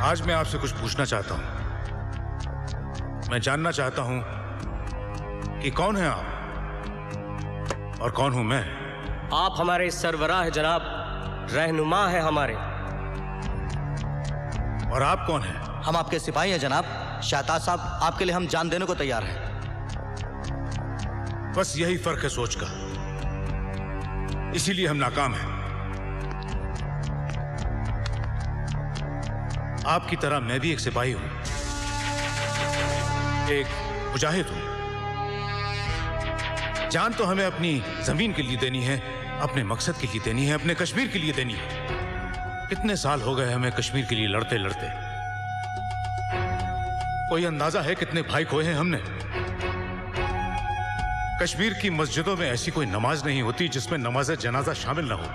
आज मैं आपसे कुछ पूछना चाहता हूं। मैं जानना चाहता हूं कि कौन है आप और कौन हूं मैं। आप हमारे सरवराह है जनाब, रहनुमा है हमारे। और आप कौन हैं? हम आपके सिपाही हैं जनाब। शाहताज साहब, आपके लिए हम जान देने को तैयार हैं। बस यही फर्क है सोच का, इसीलिए हम नाकाम हैं। आपकी तरह मैं भी एक सिपाही हूं, एक मुजाहिद हूं। जान तो हमें अपनी जमीन के लिए देनी है, अपने मकसद के लिए देनी है, अपने कश्मीर के लिए देनी है। कितने साल हो गए हमें कश्मीर के लिए लड़ते लड़ते। कोई अंदाजा है कितने भाई खोए हैं हमने? कश्मीर की मस्जिदों में ऐसी कोई नमाज नहीं होती जिसमें नमाज जनाजा शामिल ना हो।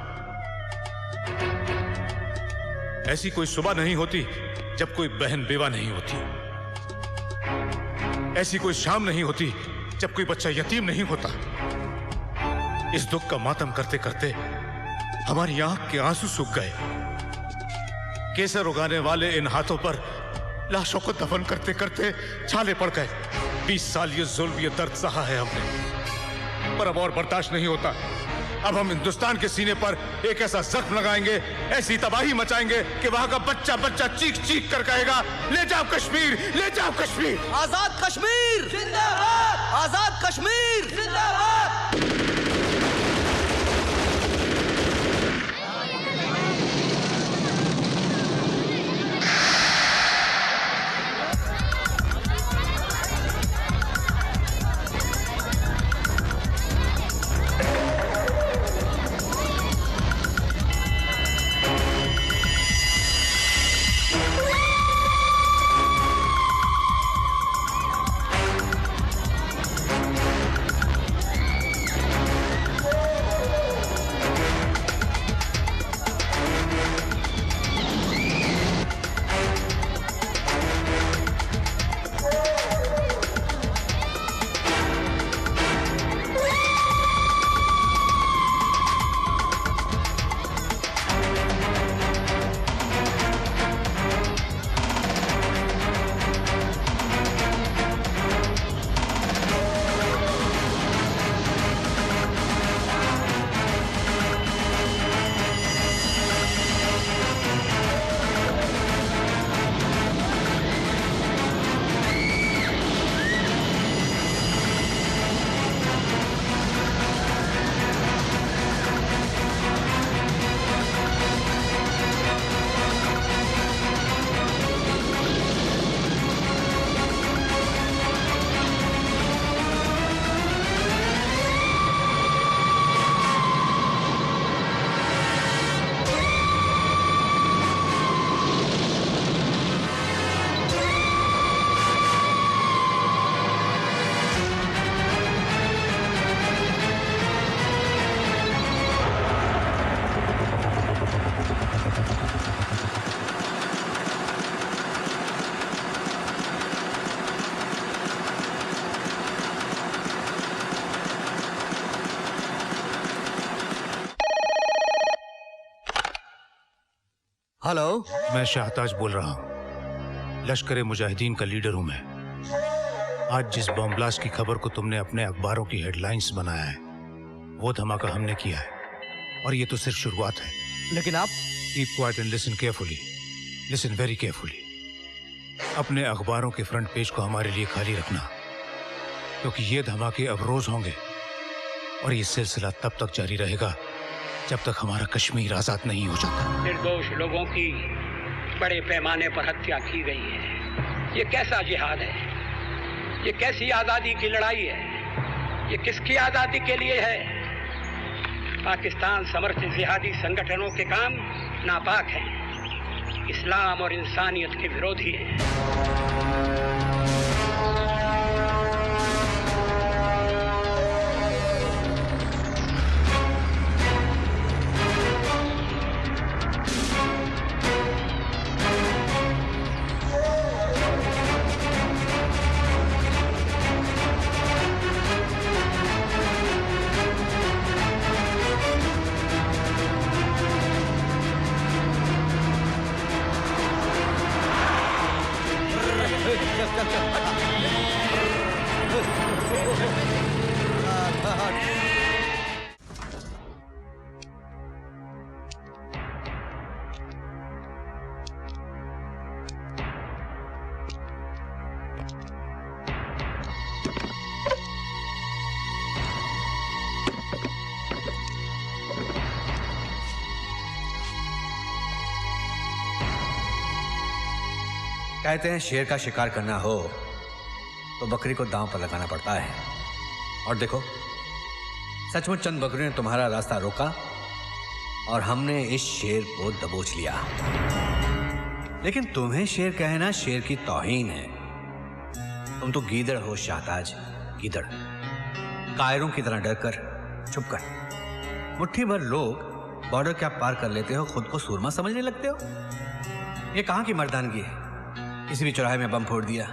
ऐसी कोई सुबह नहीं होती जब कोई बहन बेवा नहीं होती। ऐसी कोई शाम नहीं होती जब कोई बच्चा यतीम नहीं होता। इस दुख का मातम करते करते हमारी आंख के आंसू सूख गए। केसर उगाने वाले इन हाथों पर लाशों को दफन करते करते छाले पड़ गए। 20 साल ये जुल्म, ये दर्द सहा है हमने, पर अब और बर्दाश्त नहीं होता। अब हम हिंदुस्तान के सीने पर एक ऐसा जख्म लगाएंगे, ऐसी तबाही मचाएंगे कि वहां का बच्चा बच्चा चीख चीख कर कहेगा, ले जाओ कश्मीर, ले जाओ कश्मीर। आजाद कश्मीर जिंदाबाद, आजाद कश्मीर जिंदाबाद। हेलो, मैं शाहताज बोल रहा हूं। लश्कर मुजाहिदीन का लीडर हूं मैं। आज जिस बॉम्ब ब्लास्ट की खबर को तुमने अपने अखबारों की हेडलाइंस बनाया है, वो धमाका हमने किया है, और ये तो सिर्फ शुरुआत है। लेकिन आप keep quiet and listen carefully, listen very carefully. अपने अखबारों के फ्रंट पेज को हमारे लिए खाली रखना, क्योंकि ये धमाके अब रोज होंगे, और ये सिलसिला तब तक जारी रहेगा जब तक हमारा कश्मीर आजाद नहीं हो जाता। निर्दोष लोगों की बड़े पैमाने पर हत्या की गई है। ये कैसा जिहाद है? ये कैसी आज़ादी की लड़ाई है? ये किसकी आज़ादी के लिए है? पाकिस्तान समर्थित जिहादी संगठनों के काम नापाक हैं, इस्लाम और इंसानियत के विरोधी हैं। चल कहते हैं शेर का शिकार करना हो तो बकरी को दांव पर लगाना पड़ता है। और देखो, सचमुच चंद बकरियों ने तुम्हारा रास्ता रोका और हमने इस शेर को दबोच लिया। लेकिन तुम्हें शेर कहना शेर की तौहीन है। तुम तो गीदड़ हो शाहताज, गीदड़। कायरों की तरह डरकर छुपकर मुट्ठी भर लोग बॉर्डर क्या पार कर लेते हो, खुद को सूरमा समझने लगते हो। ये कहां की मर्दानगी है? किसी भी चौराहे में बम फोड़ दिया,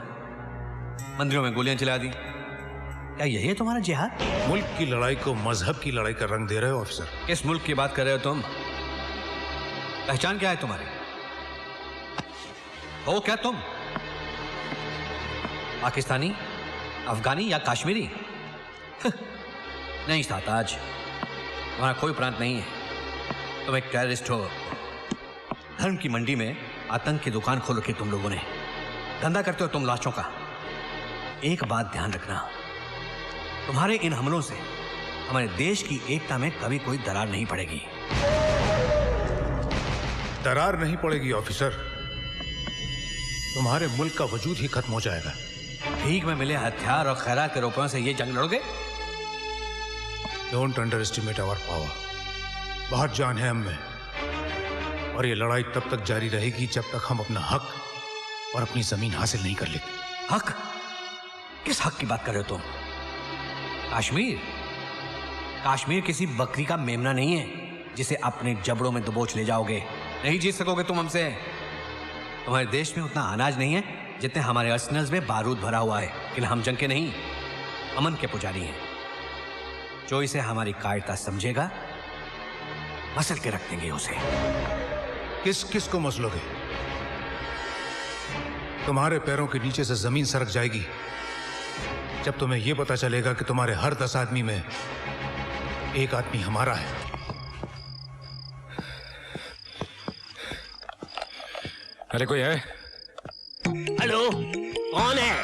मंदिरों में गोलियां चला दी, क्या यही है तुम्हारा जिहाद? मुल्क की लड़ाई को मजहब की लड़ाई का रंग दे रहे हो ऑफिसर। किस मुल्क की बात कर रहे हो तुम? पहचान क्या है तुम्हारी? हो क्या तुम? पाकिस्तानी, अफगानी या कश्मीरी? नहीं शाहताज, तुम्हारा कोई प्रांत नहीं है। तुम एक टेररिस्ट हो। धर्म की मंडी में आतंक की दुकान खोल रखी तुम लोगों ने। धंधा करते हो तुम लाशों का। एक बात ध्यान रखना, तुम्हारे इन हमलों से हमारे देश की एकता में कभी कोई दरार नहीं पड़ेगी। दरार नहीं पड़ेगी ऑफिसर, तुम्हारे मुल्क का वजूद ही खत्म हो जाएगा। भीख में मिले हथियार और खैरात के रुपयों से ये जंग लड़ोगे? Don't underestimate our power. बहुत जान है हम में, और ये लड़ाई तब तक जारी रहेगी जब तक हम अपना हक और अपनी जमीन हासिल नहीं कर लेते। हक? किस हक की बात कर रहे हो तुम? कश्मीर? कश्मीर किसी बकरी का मेमना नहीं है जिसे अपने जबड़ों में दबोच ले जाओगे। नहीं जीत सकोगे तुम हमसे। तुम्हारे देश में उतना अनाज नहीं है जितने हमारे अर्सेनल्स में बारूद भरा हुआ है। लेकिन हम जंग के नहीं, अमन के पुजारी हैं। जो इसे हमारी कायरता समझेगा, मसल के रख देंगे उसे। किस किस को मसलोगे? तुम्हारे पैरों के नीचे से जमीन सरक जाएगी जब तुम्हें यह पता चलेगा कि तुम्हारे हर 10 आदमी में एक आदमी हमारा है। अरे कोई है? हेलो, कौन है?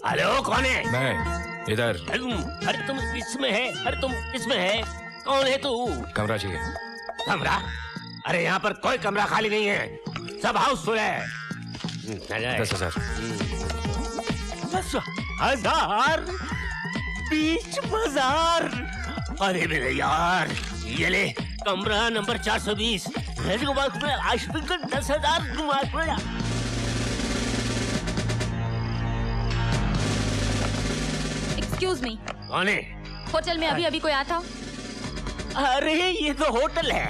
हेलो, कौन है? मैं इधर। अरे तुम किसमें है? अरे तुम किसमें है? कौन है तू? कमरा चाहिए। कमरा? अरे यहाँ पर कोई कमरा खाली नहीं है, सब हाउसफुल है। 10,000। 10,000? बीच बाजार? अरे मेरे यार, ये ले कमरा नंबर 420। 10,000। एक्सक्यूज मी, कौन है? होटल में अभी अभी कोई आया था? अरे ये तो होटल है,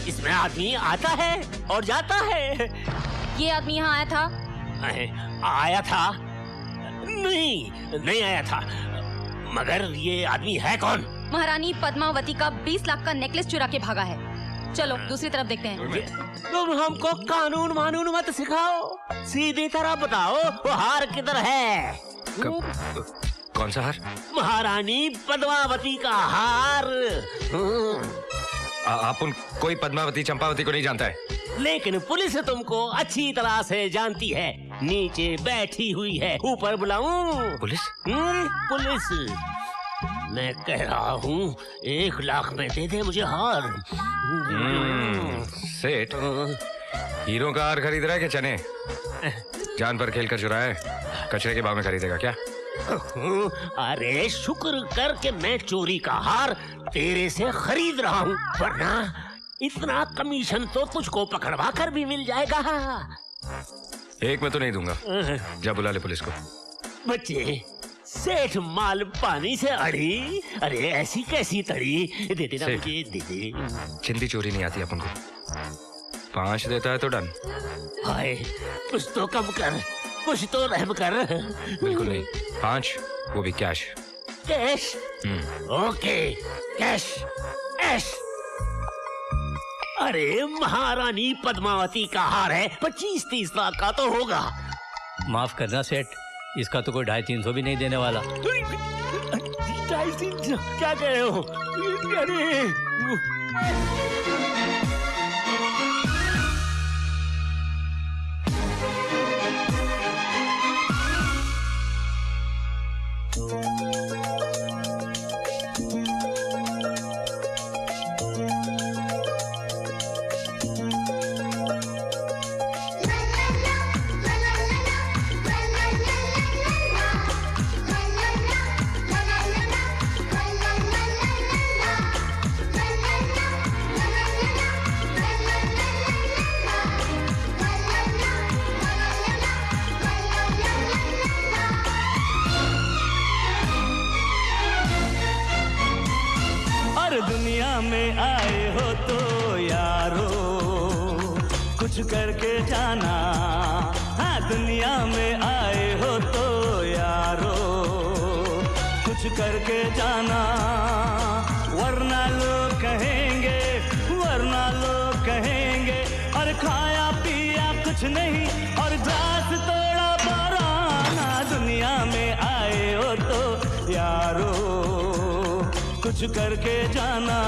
इसमें आदमी आता है और जाता है। ये आदमी यहाँ आया था? आया था? नहीं आया था। मगर ये आदमी है कौन? महारानी पद्मावती का 20 लाख का नेकलेस चुरा के भागा है। चलो दूसरी तरफ देखते हैं। तुम हमको कानून मानून मत सिखाओ, सीधी तरह बताओ वो हार किधर है? कौन सा हार? महारानी पद्मावती का हार। आप कोई पद्मावती चंपावती को नहीं जानता है? लेकिन पुलिस तुमको अच्छी तरह से जानती है। नीचे बैठी हुई है, ऊपर बुलाऊं? पुलिस? पुलिस? मैं कह रहा हूँ 1 लाख में दे दे मुझे हार। सेठ, हीरो का हार खरीद रहा है कि चने? जान पर खेल कर चुराया है, कचरे के भाव में खरीदेगा क्या? अरे शुक्र कर के मैं चोरी का हार तेरे से खरीद रहा हूँ, वरना इतना कमीशन तो तुझको पकड़वा कर भी मिल जाएगा। एक में तो नहीं दूंगा। जा बुला ले पुलिस को। बच्चे, सेठ माल पानी से अड़ी, अरे ऐसी कैसी तड़ी? दे देना मुझे, दे दे। चिंदी चोरी नहीं आती अपन को। 5 देता है तो डन। हाय, कुछ तो कम कर, कुछ तो रहम कर। बिल्कुल नहीं, 5, वो भी cash. Cash? Okay, cash, cash. अरे महारानी पद्मावती का हार है, 25-30 लाख का तो होगा। माफ करना सेठ, इसका तो कोई 250-300 भी नहीं देने वाला। 250 क्या कह रहे हो? अरे दुनिया में आए हो तो यारो कुछ करके जाना। हाँ, दुनिया में आए हो तो यारो कुछ करके जाना, वरना लोग कहेंगे और खाया पिया कुछ नहीं और ग्लास तोड़ा पराना। दुनिया में आए हो तो यारो कुछ करके जाना।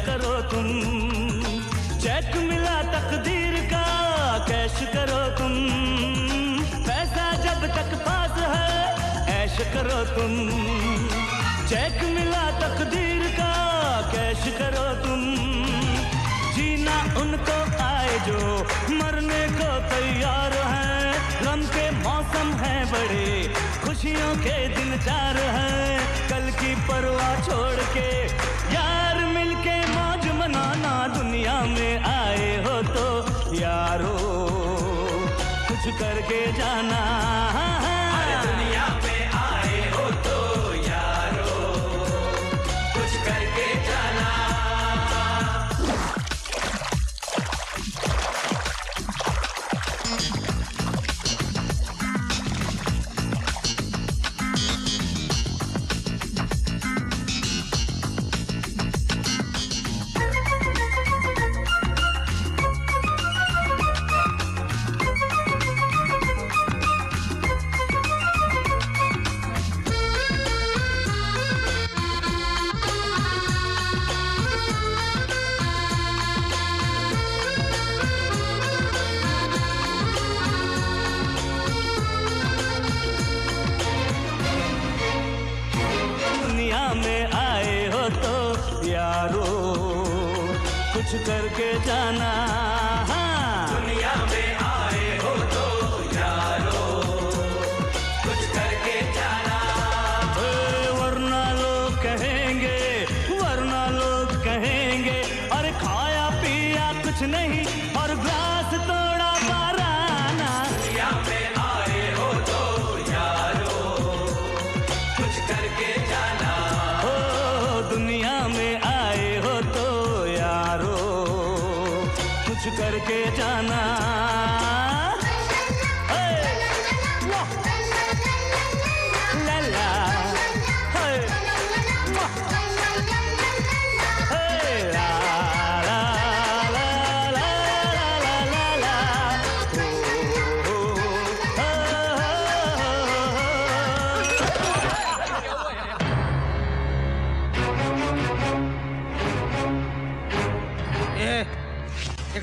करो तुम, चेक मिला तकदीर का कैश करो तुम। पैसा जब तक पास है ऐश करो तुम, चेक मिला तकदीर का कैश करो तुम। जीना उनको आए जो मरने को तैयार हैं, गम के मौसम हैं बड़े, खुशियों के दिन 4 हैं। कल की परवाह छोड़ के यार मिलके मौज मनाना। दुनिया में आए हो तो यारो कुछ करके जाना। दुनिया में आए हो तो यारो कुछ करके जाना। कुछ करके जाना। दुनिया में आए हो तो यारो कुछ करके जाना। वरना लोग कहेंगे और खाया पिया कुछ नहीं और ग्लास तोड़ा बाराना। दुनिया में आए हो तो यारो कुछ करके जाना। ओ दुनिया में आए हो तो यारो कुछ करके जाना।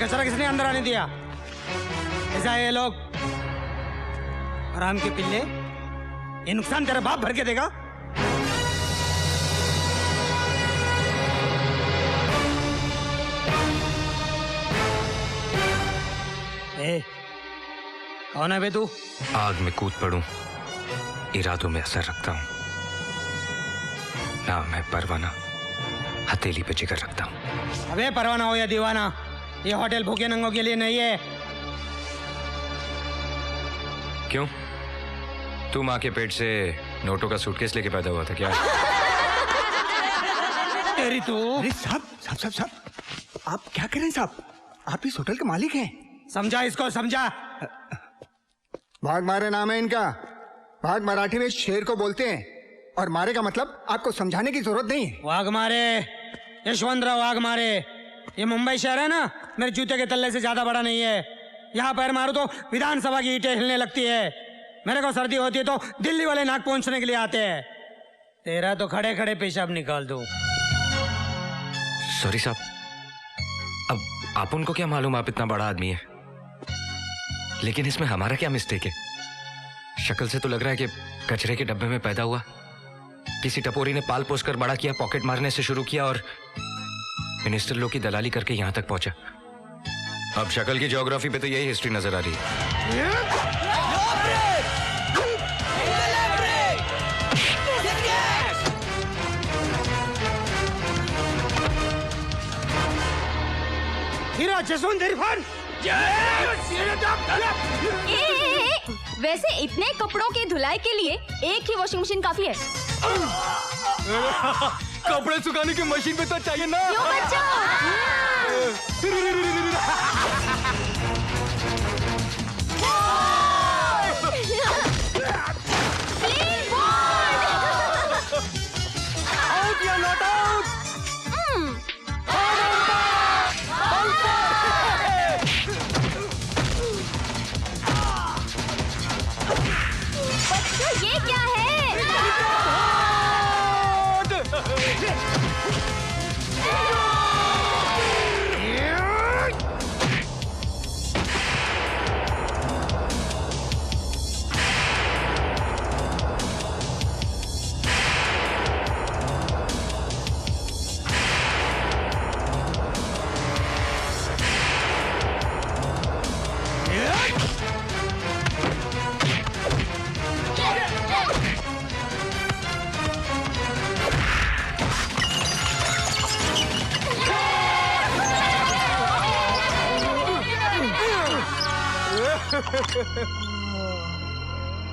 कचरा किसने अंदर आने दिया? ऐसा है ये लोग हराम के पिल्ले, ये नुकसान तेरा बाप भर के देगा। कौन है बे तू? आग में कूद पड़ूं इरादों में असर रखता हूं। नाम है परवाना, हथेली पे जिगर रखता हूँ। अबे परवाना हो या दीवाना, ये होटल भूखे नंगों के लिए नहीं है। क्यों? तू माँ के पेट से नोटों का सूटकेस लेके पैदा हुआ था क्या? तेरी तू। अरे साहब साहब साहब साहब, आप क्या कर रहे हैं साहब? आप इस होटल के मालिक हैं। समझा इसको, समझा। भाग मारे नाम है इनका। भाग मराठी में शेर को बोलते हैं, और मारे का मतलब आपको समझाने की जरूरत नहीं है। वाघ मारे, यशवंतराव वाघ मारे। ये मुंबई शहर है ना, मेरे जूते के तल्ले से ज्यादा बड़ा नहीं है। यहाँ पैर मारो तो विधानसभा की ईंटें हिलने लगती है। मेरे को सर्दी होती है तो दिल्ली वाले नाक पहुंचने के लिए आते हैं। तेरा तो खड़े खड़े पेशाब निकाल दूं। सॉरी साहब, अब आप उनको क्या मालूम आप इतना बड़ा आदमी है, लेकिन इसमें हमारा क्या मिस्टेक है? शक्ल से तो लग रहा है कि कचरे के डब्बे में पैदा हुआ। किसी टपोरी ने पाल पोस कर बड़ा किया, पॉकेट मारने से शुरू किया और मिनिस्टर लोग की दलाली करके यहां तक पहुंचा। अब शक्ल की ज्योग्राफी पे तो यही हिस्ट्री नजर आ रही है। हीरा जसवंत इरफान। वैसे इतने कपड़ों की धुलाई के लिए एक ही वॉशिंग मशीन काफी है। कपड़े सुखाने की मशीन पे तो चाहिए ना। क्यों बच्चा? आउट या नॉट आउट? बच्चों ये क्या है?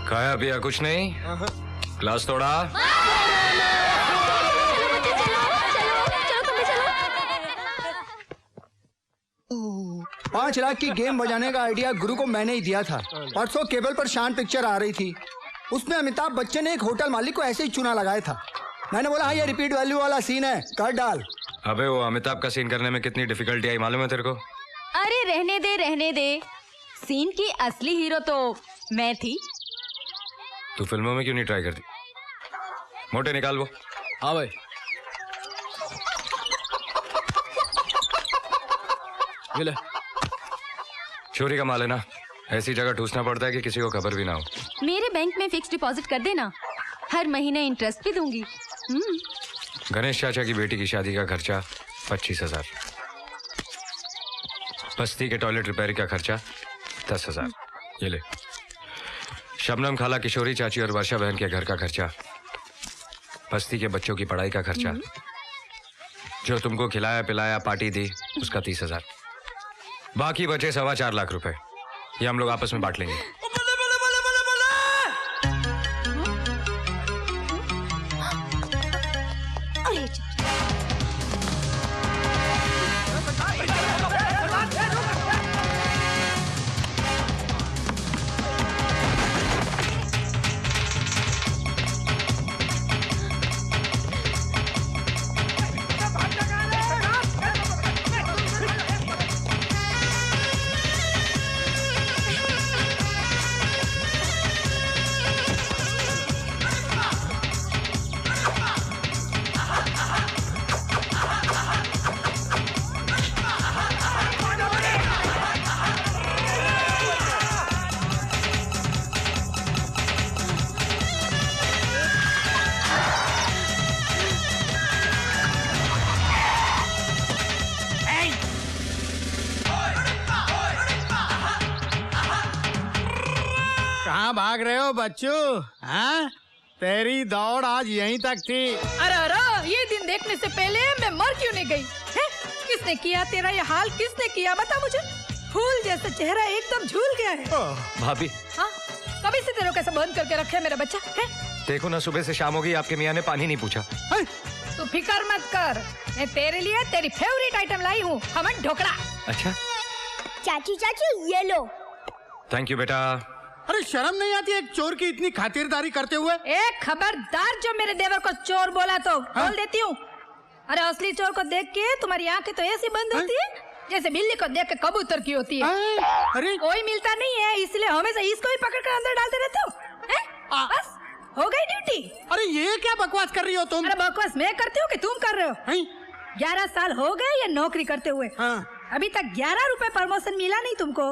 खाया पिया कुछ नहीं? क्लास तोड़ा? चलो 5 लाख की गेम बजाने का आइडिया गुरु को मैंने ही दिया था। परसों केबल पर शान पिक्चर आ रही थी, उसमें अमिताभ बच्चन ने एक होटल मालिक को ऐसे ही चुना लगाया था। मैंने बोला हाँ ये रिपीट वैल्यू वाला सीन है, कर डाल। अबे वो अमिताभ का सीन करने में कितनी डिफिकल्टी आई मालूम है तेरे को? अरे रहने दे रहने दे, सीन की असली हीरो तो मैं थी। तू फिल्मों में क्यों नहीं ट्राई करती? मोटे निकाल वो। हाँ भाई। ये ले। चोरी का माल है ना, ऐसी जगह ठूसना पड़ता है कि किसी को खबर भी ना हो। मेरे बैंक में फिक्स डिपॉजिट कर देना, हर महीने इंटरेस्ट भी दूंगी। गणेश चाचा की बेटी की शादी का खर्चा 25,000, बस्ती के टॉयलेट रिपेयर का खर्चा 10,000। ये ले। शबनम खाला, किशोरी चाची और वर्षा बहन के घर का खर्चा, बस्ती के बच्चों की पढ़ाई का खर्चा, जो तुमको खिलाया पिलाया पार्टी दी उसका 30,000, बाकी बचे 4.25 लाख रुपए। ये हम लोग आपस में बांट लेंगे। भाग रहे हो बच्चू? हाँ, तेरी दौड़ आज यहीं तक थी। अरे ये दिन देखने से पहले मैं मर क्यों नहीं गई है? किसने किया तेरा ये हाल? किसने किया बता मुझे। फूल जैसा चेहरा एकदम झूल गया है। भाभी हाँ, कभी से तेरे को कैसा बंद करके रखे मेरा बच्चा है? देखो ना, सुबह से शाम हो गई, आपके मियाँ ने पानी नहीं पूछा। तू फिकर मत कर, मैं तेरे लिए तेरी फेवरेट आइटम लाई हूँ, खमन ढोकला। अच्छा चाची चाची ये लो। थैंक यू बेटा। अरे शर्म नहीं आती एक चोर की इतनी खातिरदारी करते हुए? एक खबरदार जो मेरे देवर को चोर बोला तो बोल देती हूँ। अरे असली चोर को देख के तुम्हारी आंखें तो ऐसी बंद होती है जैसे बिल्ली को देख के कबूतर की होती है। अरे कोई मिलता नहीं है इसलिए हमेशा इसको ही पकड़ कर अंदर डालते रहते हो। बस हो गई ड्यूटी। अरे ये क्या बकवास कर रही हो तुम? अरे बकवास मैं करती हूँ कि तुम कर रहे हो? 11 साल हो गए ये नौकरी करते हुए। अभी तक 11 रुपए प्रमोशन मिला नहीं तुमको।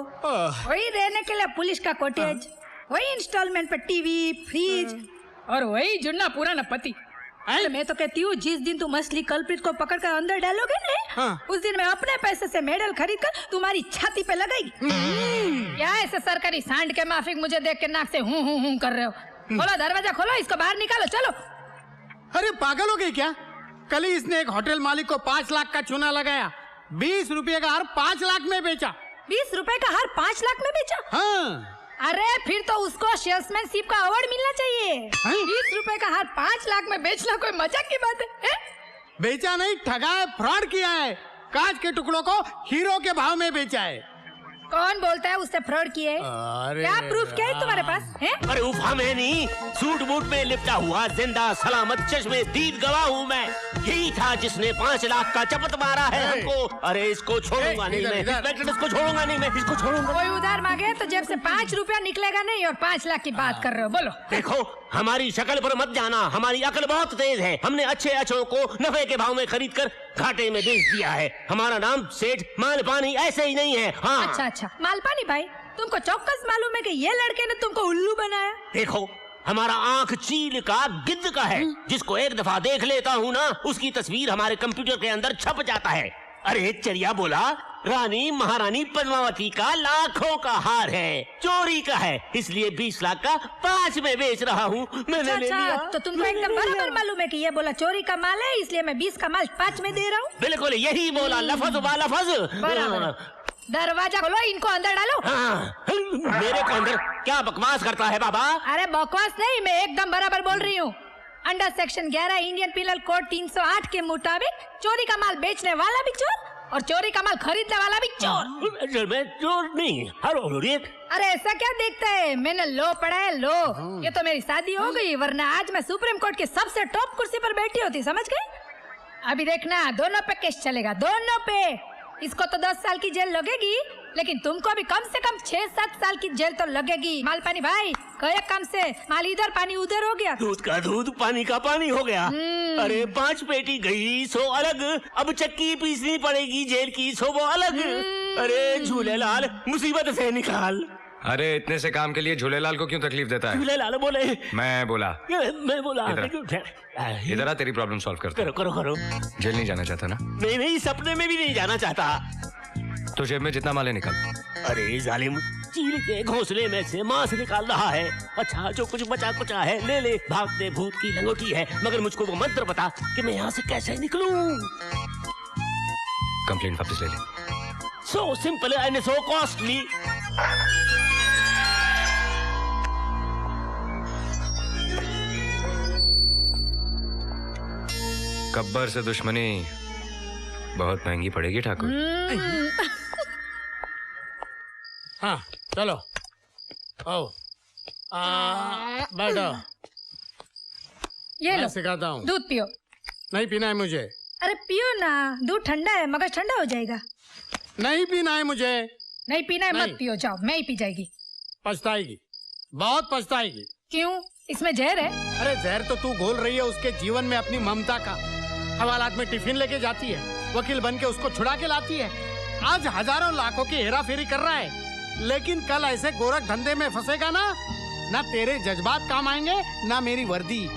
वही रहने के लिए पुलिस का कॉटेज, वही इंस्टॉलमेंट पे टीवी, फ्रिज और वही जुन्ना पुराना पति। मैं तो कहती हूँ जिस दिन तुम असली कल्प्रिट को पकड़ कर अंदर डालोगे ना, उस दिन मैं अपने पैसे से मेडल खरीद कर तुम्हारी छाती पे लगाएगी। क्या ऐसे सरकारी सांड के माफिक मुझे देख के नाक से हूँ कर रहे हो? खोलो दरवाजा, खोलो, इसको बाहर निकालो, चलो। अरे पागल हो गई क्या? कल ही इसने एक होटल मालिक को 5 लाख का चूना लगाया, 20 रुपए का हार 5 लाख में बेचा। 20 रुपए का हार 5 लाख में बेचा? हाँ। अरे फिर तो उसको सेल्समैनशिप का अवार्ड मिलना चाहिए। 20 रुपए का हार 5 लाख में बेचना कोई मजाक की बात है? बेचा नहीं, ठगा है, फ्रॉड किया है। कांच के टुकड़ों को हीरो के भाव में बेचा है। कौन बोलता है उससे फ्रॉड किए? क्या प्रूफ क्या है तुम्हारे पास है? अरे उफा मैं नहीं, सूट बूट में लिपटा हुआ जिंदा सलामत चश्मे दीद गवाह हूँ मैं। यही था जिसने 5 लाख का चपत मारा है हमको। अरे इसको छोड़ूंगा नहीं मैं, इंस्पेक्टर इसको छोड़ूंगा नहीं मैं, इसको छोड़ूंगा। कोई उधार मांगे तो जेब से 5 रुपया निकलेगा नहीं और 5 लाख की बात कर रहे हो। बोलो। देखो हमारी शक्ल पर मत जाना, हमारी अकल बहुत तेज है। हमने अच्छे अच्छों को नफे के भाव में खरीद कर घाटे में बेच दिया है। हमारा नाम सेठ मालपानी ऐसे ही नहीं है। हाँ अच्छा मालपानी भाई, तुमको चौकस मालूम है कि ये लड़के ने तुमको उल्लू बनाया? देखो हमारा आंख चील का गिद्ध का है। जिसको एक दफा देख लेता हूँ ना, उसकी तस्वीर हमारे कंप्यूटर के अंदर छप जाता है। अरे चरिया बोला रानी महारानी पद्मावती का लाखों का हार है, चोरी का है, इसलिए 20 लाख का 5 में बेच रहा हूँ। मैंने ले लिया। तो तुमको एकदम बराबर मालूम है कि ये बोला चोरी का माल है, इसलिए मैं 20 का माल 5 में दे रहा हूँ। बिल्कुल यही बोला, लफज बा लफज। दरवाजा खोलो, इनको अंदर डालो। मेरे को अंदर क्या बकवास करता है बाबा? अरे बकवास नहीं, मैं एकदम बराबर बोल रही हूँ। Under section 11 Indian penal code 308 के मुताबिक चोरी का माल बेचने वाला भी चोर और चोरी का माल खरीदने वाला भी चोर। मैं चोर नहीं। अरे ऐसा क्या देखता है? मैंने लो पढ़ा है, लो। ये तो मेरी शादी हो गई, वरना आज मैं सुप्रीम कोर्ट की सबसे टॉप कुर्सी पर बैठी होती, समझ गए? अभी देखना दोनों पे केस चलेगा, दोनों पे। इसको तो 10 साल की जेल लगेगी, लेकिन तुमको भी कम से कम 6-7 साल की जेल तो लगेगी। मालपानी भाई कहे काम से माल इधर पानी उधर हो गया। दूध का दूध पानी का पानी हो गया। अरे 5 पेटी गई सो अलग, अब चक्की पीसनी पड़ेगी जेल की सो वो अलग। अरे झूलेलाल मुसीबत से निकाल। अरे इतने से काम के लिए झूलेलाल को क्यों तकलीफ देता है? झूलेलाल बोले। मैं बोला इधर आ, तेरी प्रॉब्लम सॉल्व करता। करो। जेल नहीं जाना चाहता ना? नहीं सपने में भी नहीं जाना चाहता। तो जेब में जितना माल है निकाल। अरे जालिम, चील के घोंसले में से मांस निकाल रहा है। अच्छा जो कुछ बचा कुचा है ले ले, भागते भूत की लंगोटी है, मगर मुझको वो मंत्र बता कि मैं यहाँ से कैसे निकलूं। कंप्लेंट वापस ले ले। So simple and so costly. Gabbar से दुश्मनी बहुत महंगी पड़ेगी ठाकुर। हाँ चलो आओ, बैठो। ये लो सिखाता हूँ, दूध पियो। नहीं पीना है मुझे। अरे पियो ना, दूध ठंडा है, मगर ठंडा हो जाएगा। नहीं पीना है मुझे। नहीं पीना है नहीं। मत पियो, जाओ, मैं ही पी जाएगी। पछताएगी, बहुत पछताएगी। क्यों? इसमें जहर है। अरे जहर तो तू घोल रही है उसके जीवन में अपनी ममता का। हवालात में टिफिन लेके जाती है, वकील बन के उसको छुड़ा के लाती है। आज हजारों लाखों की हेरा फेरी कर रहा है, लेकिन कल ऐसे गोरख धंधे में फंसेगा ना तेरे जज्बात काम आएंगे ना मेरी वर्दी।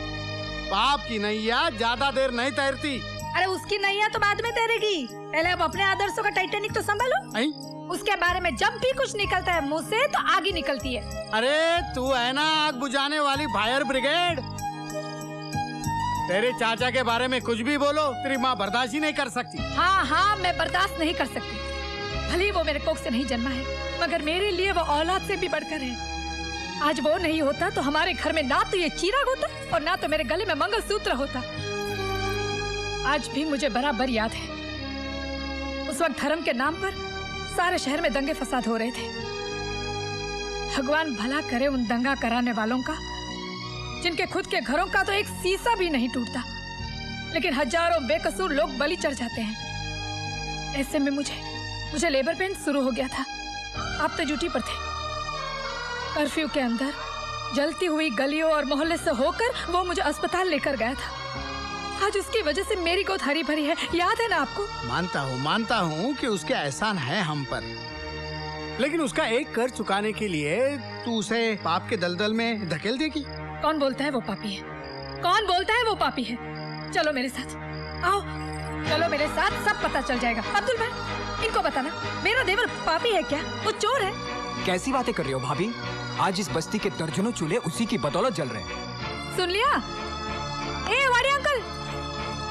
पाप की नैया ज्यादा देर नहीं तैरती। अरे उसकी नैया तो बाद में तैरेगी, पहले अब अपने आदर्शों का टाइटेनिक तो संभालो। उसके बारे में जब भी कुछ निकलता है मुंह से तो आग ही निकलती है। अरे तू है ना आग बुझाने वाली फायर ब्रिगेड। तेरे चाचा के बारे में कुछ भी बोलो, तेरी माँ बर्दाश्त ही नहीं कर सकती। हाँ हाँ, मैं बर्दाश्त नहीं कर सकती। भले ही वो मेरे कोख से नहीं जन्मा है, मगर मेरे लिए वो औलाद से भी बढ़कर है। आज वो नहीं होता तो हमारे घर में ना तो ये चिराग होता और ना तो मेरे गले में मंगलसूत्र होता। आज भी मुझे बराबर याद है, उस वक्त धर्म के नाम पर सारे शहर में दंगे फसाद हो रहे थे। भगवान भला करे उन दंगा कराने वालों का, जिनके खुद के घरों का तो एक शीशा भी नहीं टूटता, लेकिन हजारों बेकसूर लोग बलि चढ़ जाते हैं। ऐसे में मुझे लेबर पेन शुरू हो गया था। आप तो ड्यूटी पर थे। कर्फ्यू के अंदर जलती हुई गलियों और मोहल्ले से होकर वो मुझे अस्पताल लेकर गया था। आज उसकी वजह से मेरी गोद हरी भरी है, याद है ना आपको? मानता हूँ कि उसके एहसान है हम पर, लेकिन उसका एक कर्ज चुकाने के लिए तू उसे पाप के दलदल में धकेल देगी। कौन बोलता है वो पापी है? कौन बोलता है वो पापी है? चलो मेरे साथ, आओ चलो मेरे साथ, सब पता चल जाएगा। अब्दुल भाई, इनको बताना मेरा देवर पापी है क्या? वो चोर है? कैसी बातें कर रही हो भाभी? आज इस बस्ती के दर्जनों चूल्हे उसी की बदौलत जल रहे हैं। सुन लिया? ए वाड़ी अंकल,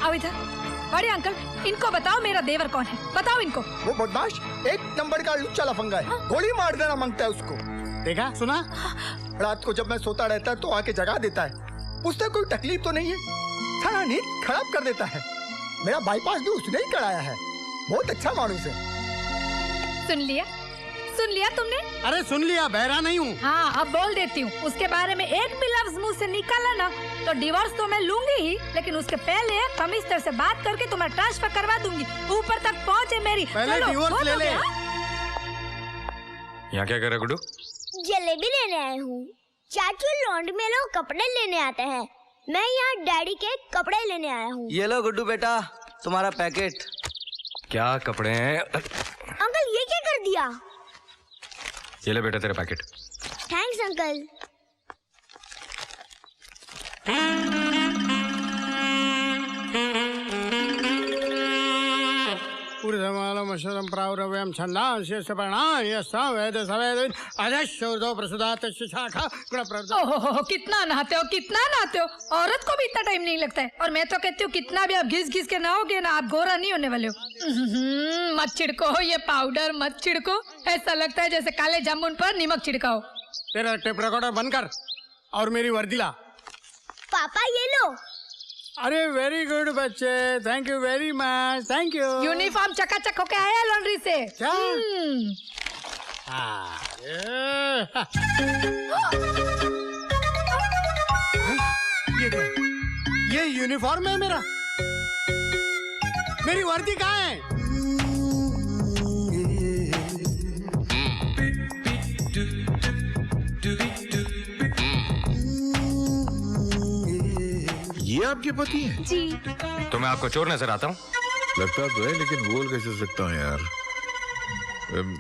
आओ इधर। वाड़ी अंकल, इनको बताओ मेरा देवर कौन है, बताओ इनको। वो बदमाश एक नंबर का लुच्चा लफंगा है। गोली मार देना मांगता है उसको। देखा सुना? रात को जब मैं सोता रहता है तो आके जगा देता है। उससे कोई तकलीफ तो नहीं है, सारा नींद खराब कर देता है। मेरा बाईपास भी उसने ही कराया है। बहुत अच्छा मानुस है। सुन लिया तुमने? अरे सुन लिया, बहरा नहीं हूँ। हाँ, अब बोल देती हूँ। उसके बारे में एक भी लफ्ज मुंह से निकाला ना तो डिवोर्स तो मैं लूंगी ही, लेकिन उसके पहले कमिश्नर से बात करके तुम्हें ट्रांसफर करवा दूंगी। ऊपर तक पहुँचे मेरी। पहले डिवोर्स ले ले। यहाँ क्या कर रहा गुड्डू? जलेबी लेने आए हूँ। चाचू लॉन्ड्री में लोग कपड़े लेने आते हैं, मैं यहाँ डैडी के कपड़े लेने आया हूँ। ये लो गुड्डू बेटा, तुम्हारा पैकेट। क्या कपड़े हैं? अंकल ये क्या कर दिया? ये ले बेटा तेरा पैकेट। Thanks uncle. ऊर्ध्वमालमशरं प्रावरव्यं छन्दांस्य सपर्णायस्तं वेद सवेद अजश्शूर्धो प्रसुदात शाखा गुणप्रद। ओहो, कितना नहाते हो। औरत को भी इतना टाइम नहीं लगता है। और मैं तो कहती हूँ कितना भी आप घिस के नहाओगे ना, आप गोरा नहीं होने वाले हो। मत छिड़को ये पाउडर, मत छिड़को। ऐसा लगता है जैसे काले जामुन पर नमक छिड़काओ। तेरा टेप रिकॉर्डर बंद कर और मेरी वर्दी ला। पापा ये लो। अरे वेरी गुड बच्चे, thank you very much, thank you. Uniform चकाचक होके आया लॉन्ड्री से। क्या? ये यूनिफॉर्म है मेरा। मेरी वर्दी कहाँ है? ये आपके पति हैं? जी। तो मैं आपको चोर नजर आता हूँ? लगता तो है, लेकिन बोल कैसे सकता हूँ यार।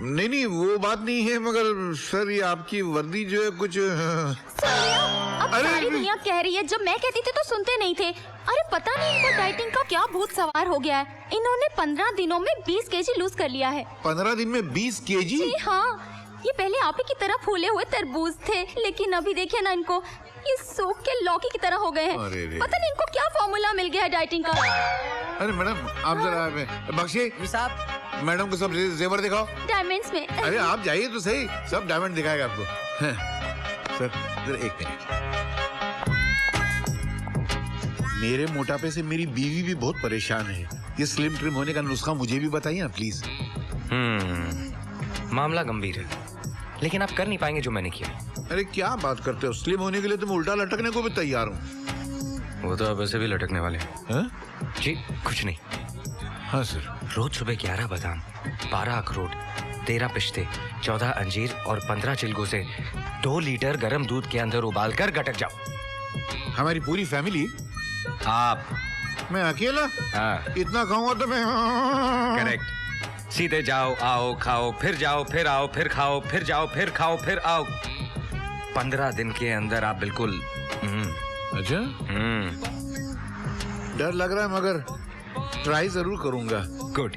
नहीं वो बात नहीं है, मगर सर ये आपकी वर्दी जो है कुछ। अब सारी दुनिया कह रही है, जब मैं कहती थी तो सुनते नहीं थे। अरे पता नहीं इनको डाइटिंग का क्या भूत सवार हो गया है। इन्होंने 15 दिनों में 20 केजी लूज कर लिया है। 15 दिन में 20 केजी? जी हाँ, ये पहले आप ही की तरह फूले हुए तरबूज थे, लेकिन अभी देखिए ना इनको, ये सूख के लौकी की तरह हो गए हैं। पता नहीं इनको क्या फॉर्मूला मिल गया है डाइटिंग का। अरे मैडम आप जरा बख्शिए साहब, मैडम को सब जेवर दिखाओ। डायमंड्स में। अरे आप जाइए तो सही, सब डायमंड दिखाएगा आपको। सर जरा एक मिनट। मेरे मोटापे से मेरी बीवी भी बहुत परेशान है। ये स्लिम ट्रिम होने का नुस्खा मुझे भी बताइए ना प्लीज। मामला गंभीर है, लेकिन आप कर नहीं पाएंगे जो मैंने किया। अरे क्या बात करते हो, स्लिम होने के लिए तो मैं उल्टा लटकने को भी तैयार हूँ। वो तो आप वैसे भी लटकने वाले हैं। जी कुछ नहीं। हाँ सर। रोज सुबह 11 बादाम, 12 अखरोट, 13 पिस्ते, 14 अंजीर और 15 चिलगों से 2 लीटर गर्म दूध के अंदर उबाल कर गटक जाओ। हमारी पूरी फैमिली? आप? मैं अकेला? हाँ। इतना खाऊंगा तो मैं। करेक्ट। सीधे जाओ, आओ, खाओ, फिर जाओ, फिर आओ, फिर खाओ, फिर जाओ, फिर खाओ, फिर आओ। 15 दिन के अंदर आप बिल्कुल। अच्छा। डर लग रहा है, मगर ट्राई जरूर करूंगा। गुड।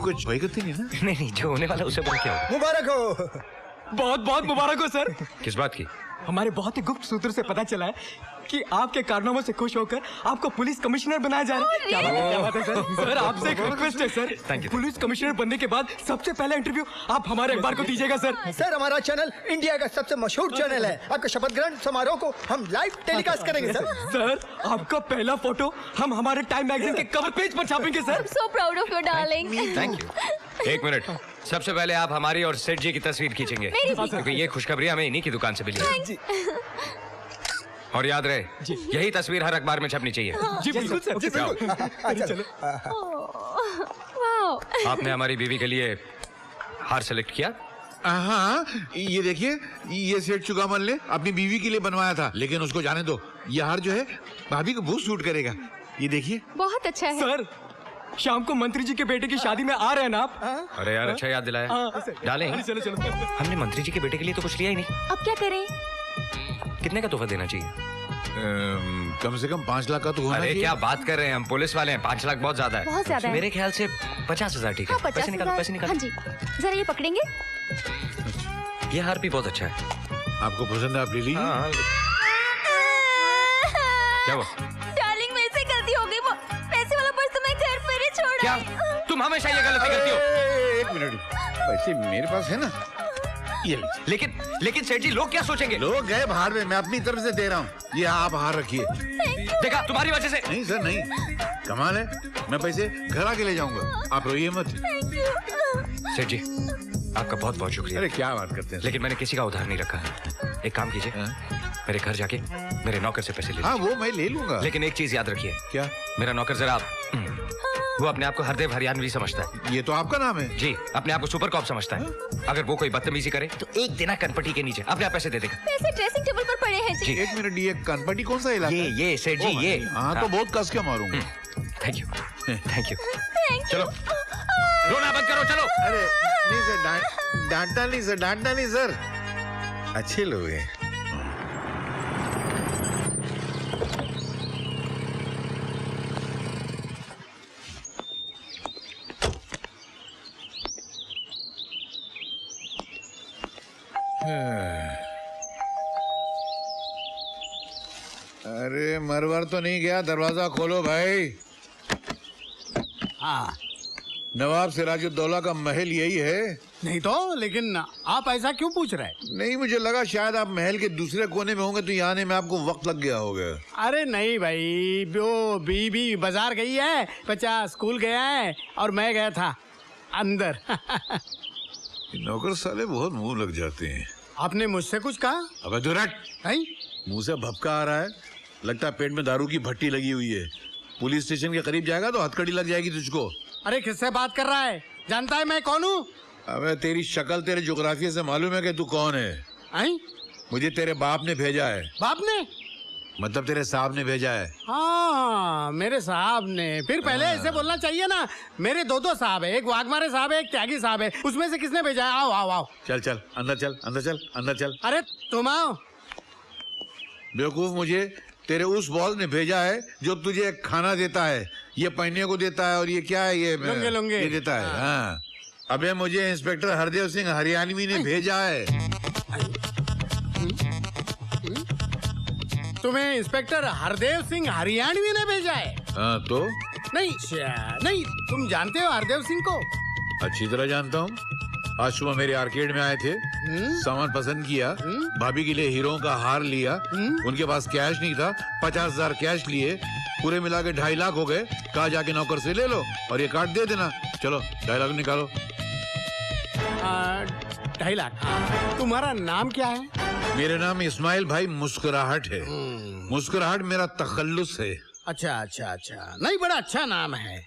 कुछ भाई करती नहीं ना? नहीं, जो होने वाला उसे बड़ा क्या हो। मुबारक हो। बहुत बहुत मुबारक हो सर। किस बात की? हमारे बहुत ही गुप्त सूत्र से पता चला है कि आपके कारनामों से खुश होकर आपको पुलिस कमिश्नर बनाया जा रहा है। क्या बात है सर। सर आपसे एक रिक्वेस्ट है सर, पुलिस कमिश्नर बनने के बाद सबसे पहला इंटरव्यू आप हमारे अखबार को दीजिएगा सर। सर हमारा चैनल इंडिया का सबसे मशहूर चैनल है। आपके शपथ ग्रहण समारोह को हम लाइव टेलीकास्ट करेंगे सर। सर आपका पहला फोटो हम हमारे टाइम मैगजीन के कवर पेज पर छापेंगे सर। So proud of you, darling. Thank you. एक मिनट, सबसे पहले आप हमारी और सेठ जी की तस्वीर खींचेंगे क्योंकि ये खुशखबरी हमें इन्हीं की दुकान से मिली है। और याद रहे यही तस्वीर हर अखबार में छपनी चाहिए। जी बिल्कुल सर, जी बिल्कुल। वाह। आपने हमारी बीवी के लिए हार सेलेक्ट किया? हाँ, ये देखिए, ये सेठ चुकामल ने अपनी बीवी के लिए बनवाया था, लेकिन उसको जाने दो, ये हार जो है भाभी को बहुत सूट करेगा। ये देखिए। बहुत अच्छा है सर। शाम को मंत्री जी के बेटे की शादी में आ रहे हैं ना आप? अरे यार अच्छा याद दिलाया। डालें। चलो चलो। हमने मंत्री जी के बेटे के लिए तो कुछ लिया ही नहीं। अब क्या करें? कितने का तोहफा देना चाहिए? कम से कम 5 लाख का तो होना अरे चाहिए। क्या बात कर रहे हैं, हम पुलिस वाले हैं, 5 लाख बहुत ज्यादा है। बहुत ज्यादा है। मेरे ख्याल से 50,000 ठीक है। हाँ, पैसे निकालो, पैसे निकालो। हाँ जी, जरा ये पकड़ेंगे। ये हार भी बहुत अच्छा है। आपको पसंद है, आप ले लीजिए। हाँ। क्या हुआ? डार्लिंग मेरे से गलती हो गई, वो पैसे वाला पर्स तो मैं घर पर ही छोड़ा। क्या तुम हमेशा ये गलती करती हो? एक मिनट, पैसे मेरे पास है ना, ये लेकिन सेठ जी लोग क्या सोचेंगे? लोग गए बाहर में, मैं अपनी तरफ से दे रहा हूँ, ये आप हार रखिए। देखा तुम्हारी वजह से। नहीं सर नहीं, कमाल है, मैं पैसे घर आके ले जाऊंगा, आप रोइए मत। सेठ जी आपका बहुत बहुत शुक्रिया। अरे क्या बात करते हैं, लेकिन मैंने किसी का उधार नहीं रखा। एक काम कीजिए, मेरे घर जाके मेरे नौकर से पैसे ले लीजिए। हाँ वो मैं ले लूंगा, लेकिन एक चीज याद रखिए। क्या? मेरा नौकर जरा वो अपने आप को हरदेव हरियाणवी समझता है। ये तो आपका नाम है। जी, अपने आप को सुपर कॉप समझता है। अगर वो कोई बदतमीजी करे तो एक दिन कनपट्टी के नीचे अपने आप पैसे दे देगा। पैसे ड्रेसिंग टेबल पर पड़े हैं जी। एक मिनट, ये कनपट्टी कौन सा इलाका? ये सेठ जी ये। हाँ तो बहुत कस के मारूंगा। Thank you, thank you. चलो रोना बंद करो, चलो। अरे नहीं सर, डांटना नहीं सर, अच्छे लोग हैं। अरे मरवर तो नहीं गया, दरवाजा खोलो भाई। हाँ नवाब सिराजुद्दौला का महल यही है? नहीं तो, लेकिन आप ऐसा क्यों पूछ रहे हैं? नहीं, मुझे लगा शायद आप महल के दूसरे कोने में होंगे तो यहाँ आने में आपको वक्त लग गया होगा। अरे नहीं भाई, वो बीबी बाजार गई है, बच्चा स्कूल गया है और मैं गया था अंदर। नौकर साले बहुत मुंह लग जाते हैं। आपने मुझसे कुछ कहा? अबे दुरट, मुंह से भपका आ रहा है, लगता है पेट में दारू की भट्टी लगी हुई है। पुलिस स्टेशन के करीब जाएगा तो हथकड़ी लग जाएगी तुझको। अरे किससे बात कर रहा है? जानता है मैं कौन हूँ? अबे तेरी शक्ल तेरे ज्योग्राफी से मालूम है कि तू कौन है। आई? मुझे तेरे बाप ने भेजा है। बाप ने? मतलब तेरे साहब ने भेजा है। हाँ मेरे साहब ने। फिर पहले ऐसे बोलना चाहिए ना। मेरे दो साहब है, एक वाघमारे साहब है, एक त्यागी साहब है, उसमें से किसने भेजा है? आओ आओ आओ। चल चल अंदर चल, अंदर चल, अंदर चल। अरे तुम आओ। बेवकूफ, मुझे तेरे उस बॉस ने भेजा है जो तुझे खाना देता है, ये पहनने को देता है, और ये क्या है, ये लुंगे ये देता है। हाँ अबे मुझे इंस्पेक्टर हरदेव सिंह हरियाणवी ने भेजा है। तुम्हें इंस्पेक्टर हरदेव सिंह हरियाणवी ने भेजा है? हाँ तो? नहीं, तुम जानते हो हरदेव सिंह को? अच्छी तरह जानता हूँ। आज सुबह मेरे आर्केड में आए थे, सामान पसंद किया, भाभी के लिए हीरो का हार लिया, उनके पास कैश नहीं था, 50,000 कैश लिए, पूरे मिला के 2.5 लाख हो गए। कहा जाके नौकर से ले लो और ये कार्ड दे देना। चलो 2.5 लाख निकालो। 2.5 लाख। तुम्हारा नाम क्या है? मेरा नाम इस्माइल भाई मुस्कुराहट है। मुस्कुराहट मेरा तखल्लुस है। अच्छा, नहीं बड़ा अच्छा नाम है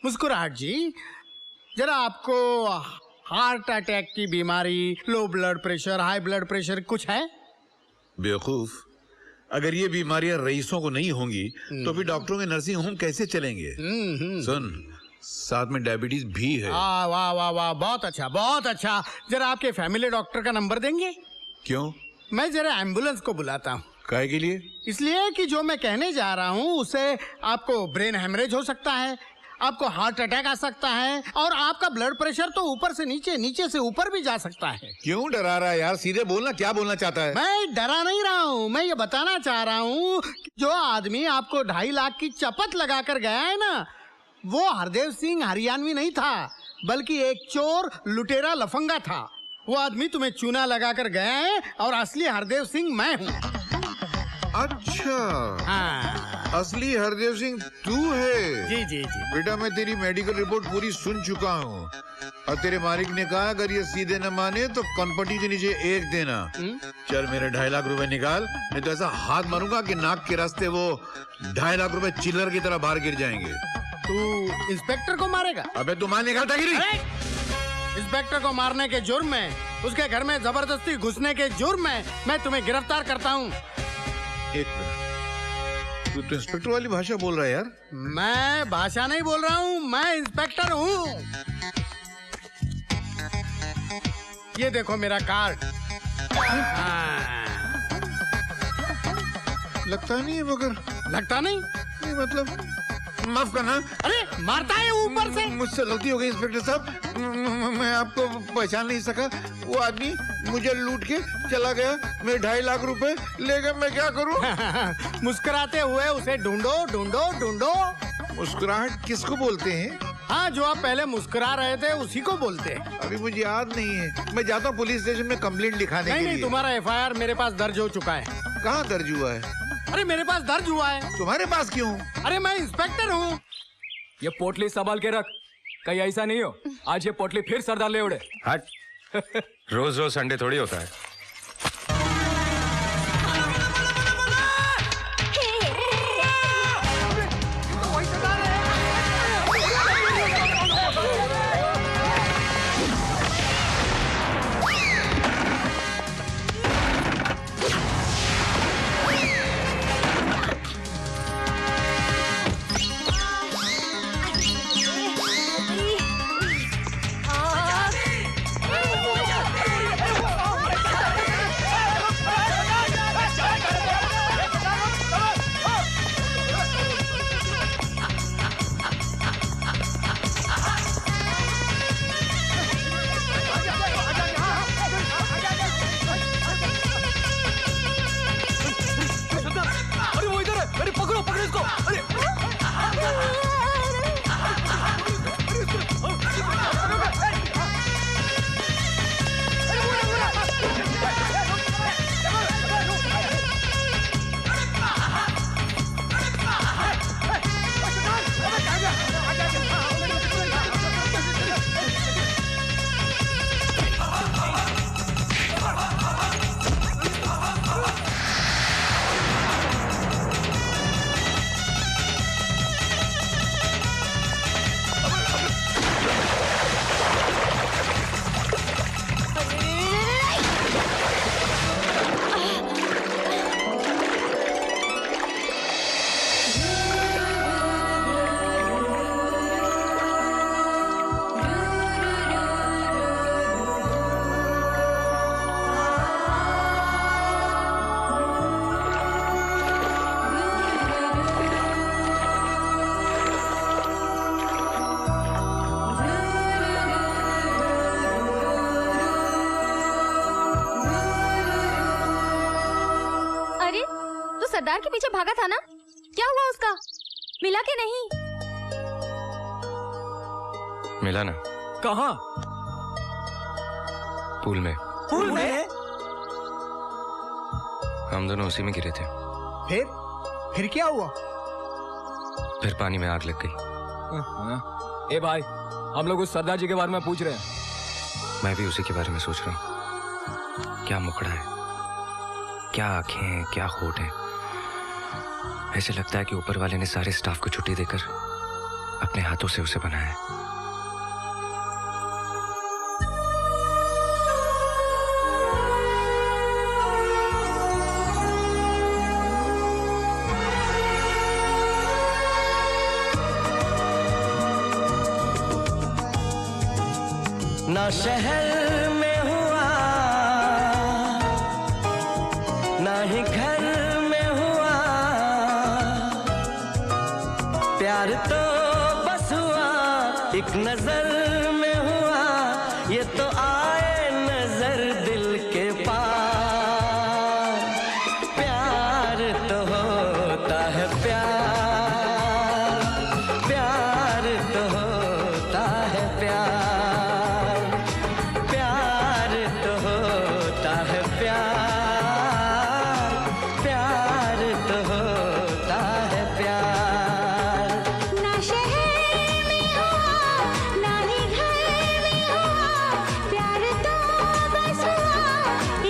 मुस्कुराहट जी। जरा आपको हार्ट अटैक की बीमारी, low blood pressure, high blood pressure कुछ है? बेवकूफ, अगर ये बीमारियां रईसों को नहीं होंगी तो फिर डॉक्टरों के नर्सिंग होम कैसे चलेंगे? सुन, साथ में डायबिटीज भी है। वाह वाह वाह, बहुत अच्छा। जरा आपके फैमिली डॉक्टर का नंबर देंगे? क्यों? मैं जरा एम्बुलेंस को बुलाता हूँ। काहे के लिए? इसलिए कि जो मैं कहने जा रहा हूँ उससे आपको ब्रेन हेमरेज हो सकता है, आपको हार्ट अटैक आ सकता है और आपका ब्लड प्रेशर तो ऊपर से नीचे, नीचे से ऊपर भी जा सकता है। क्यों डरा रहा है यार? सीधे बोलना, क्या बोलना चाहता है? मैं डरा नहीं रहा हूँ, मैं ये बताना चाह रहा हूँ जो आदमी आपको 2.5 लाख की चपत लगाकर गया है ना, वो हरदेव सिंह हरियाणवी नहीं था, बल्कि एक चोर लुटेरा लफंगा था। वो आदमी तुम्हें चूना लगाकर गया है और असली हरदेव सिंह मैं हूँ। अच्छा, हाँ। असली हरदेव सिंह तू है? जी जी जी। बेटा मैं तेरी मेडिकल रिपोर्ट पूरी सुन चुका हूँ और तेरे मालिक ने कहा अगर ये सीधे न माने तो कनपटी के नीचे 1 देना। चल मेरे 2.5 लाख रुपए निकाल, नहीं तो ऐसा हाथ मारूंगा कि नाक के रास्ते वो 2.5 लाख रुपए चिल्लर की तरह बाहर गिर जाएंगे। तू इंस्पेक्टर को मारेगा? अबे तू मार निकालता गिरी। इंस्पेक्टर को मारने के जुर्म में, उसके घर में जबरदस्ती घुसने के जुर्म में मैं तुम्हें गिरफ्तार करता हूँ। एक मिनट, तू तो इंस्पेक्टर वाली भाषा बोल रहा है यार। मैं भाषा नहीं बोल रहा हूँ, मैं इंस्पेक्टर हूँ। ये देखो मेरा कार्ड। लगता नहीं है मगर। लगता नहीं? मतलब माफ करना। अरे मारता है ऊपर से। मुझसे गलती हो गई इंस्पेक्टर साहब, मैं आपको पहचान नहीं सका। वो आदमी मुझे लूट के चला गया, मेरे 2.5 लाख रुपए ले गया, मैं क्या करूं? मुस्कुराते हुए उसे ढूंढो ढूंढो ढूंढो। मुस्कुराहट किसको बोलते हैं? हाँ, जो आप पहले मुस्कुरा रहे थे उसी को बोलते हैं। अभी मुझे याद नहीं है, मैं जाता हूँ पुलिस स्टेशन में कंप्लेंट लिखाने के लिए। नहीं, तुम्हारा FIR मेरे पास दर्ज हो चुका है। कहाँ दर्ज हुआ है? अरे मेरे पास दर्ज हुआ है। तुम्हारे पास क्यों? अरे मैं इंस्पेक्टर हूँ। ये पोटली संभाल के रख, कहीं ऐसा नहीं हो आज ये पोटली फिर सरदार ले उड़े। हट। रोज रोज संडे थोड़ी होता है। सरदार के पीछे भागा था ना, क्या हुआ उसका? मिला के नहीं? मिला ना। कहाँ? पूल में। पूल में? हम दोनों उसी में गिरे थे। फिर क्या हुआ? फिर पानी में आग लग गई। ए भाई, हम लोग उस सरदार जी के बारे में पूछ रहे हैं। मैं भी उसी के बारे में सोच रहा हूँ। क्या मुखड़ा है, क्या आंखें हैं, क्या होठ है। ऐसे लगता है कि ऊपर वाले ने सारे स्टाफ को छुट्टी देकर अपने हाथों से उसे बनाया है। ना शहर में हुआ, ना ही घर में हुआ, प्यार तो बस हुआ नजर में हुआ ये तो आए नजर दिल के पार। प्यार तो होता है प्यार, प्यार तो होता है प्यार, प्यार तो होता है प्यार, प्यार तो होता है प्यार। ना शहर में हुआ ना ही घर में हुआ, प्यार तो बस हुआ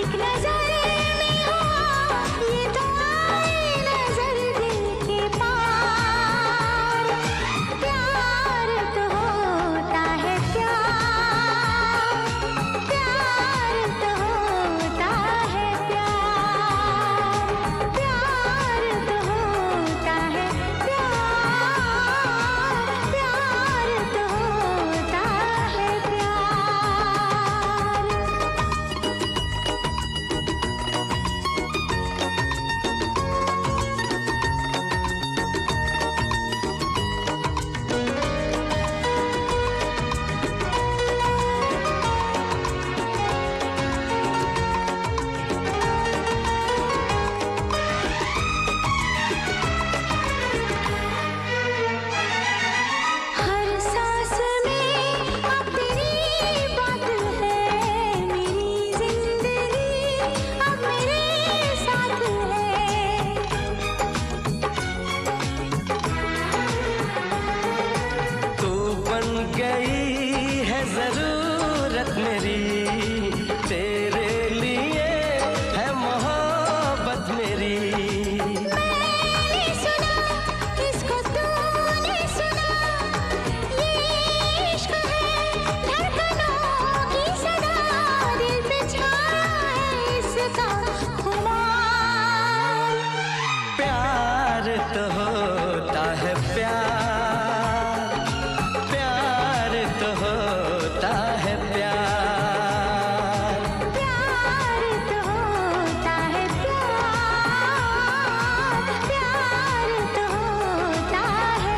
एक नजर में हुआ, ये तो आए नजर दिल के पार। प्यार तो होता है प्यार, प्यार तो होता है प्यार, प्यार तो होता है प्यार, प्यार तो होता है हर सांस में अब तेरी बात है, मेरी जिंदगी अब मेरे साथ है। तू बन गई है जरूरत मेरी, तेरे लिए है मोहब्बत मेरी। मैंने सुना इसको तूने सुना, ये इश्क है धड़कनों की सदा, दिल पे छाया है इसका खुमार। प्यार तो होता है प्यार, प्यार तो होता है प्यार, प्यार तो होता है प्यार, प्यार तो होता है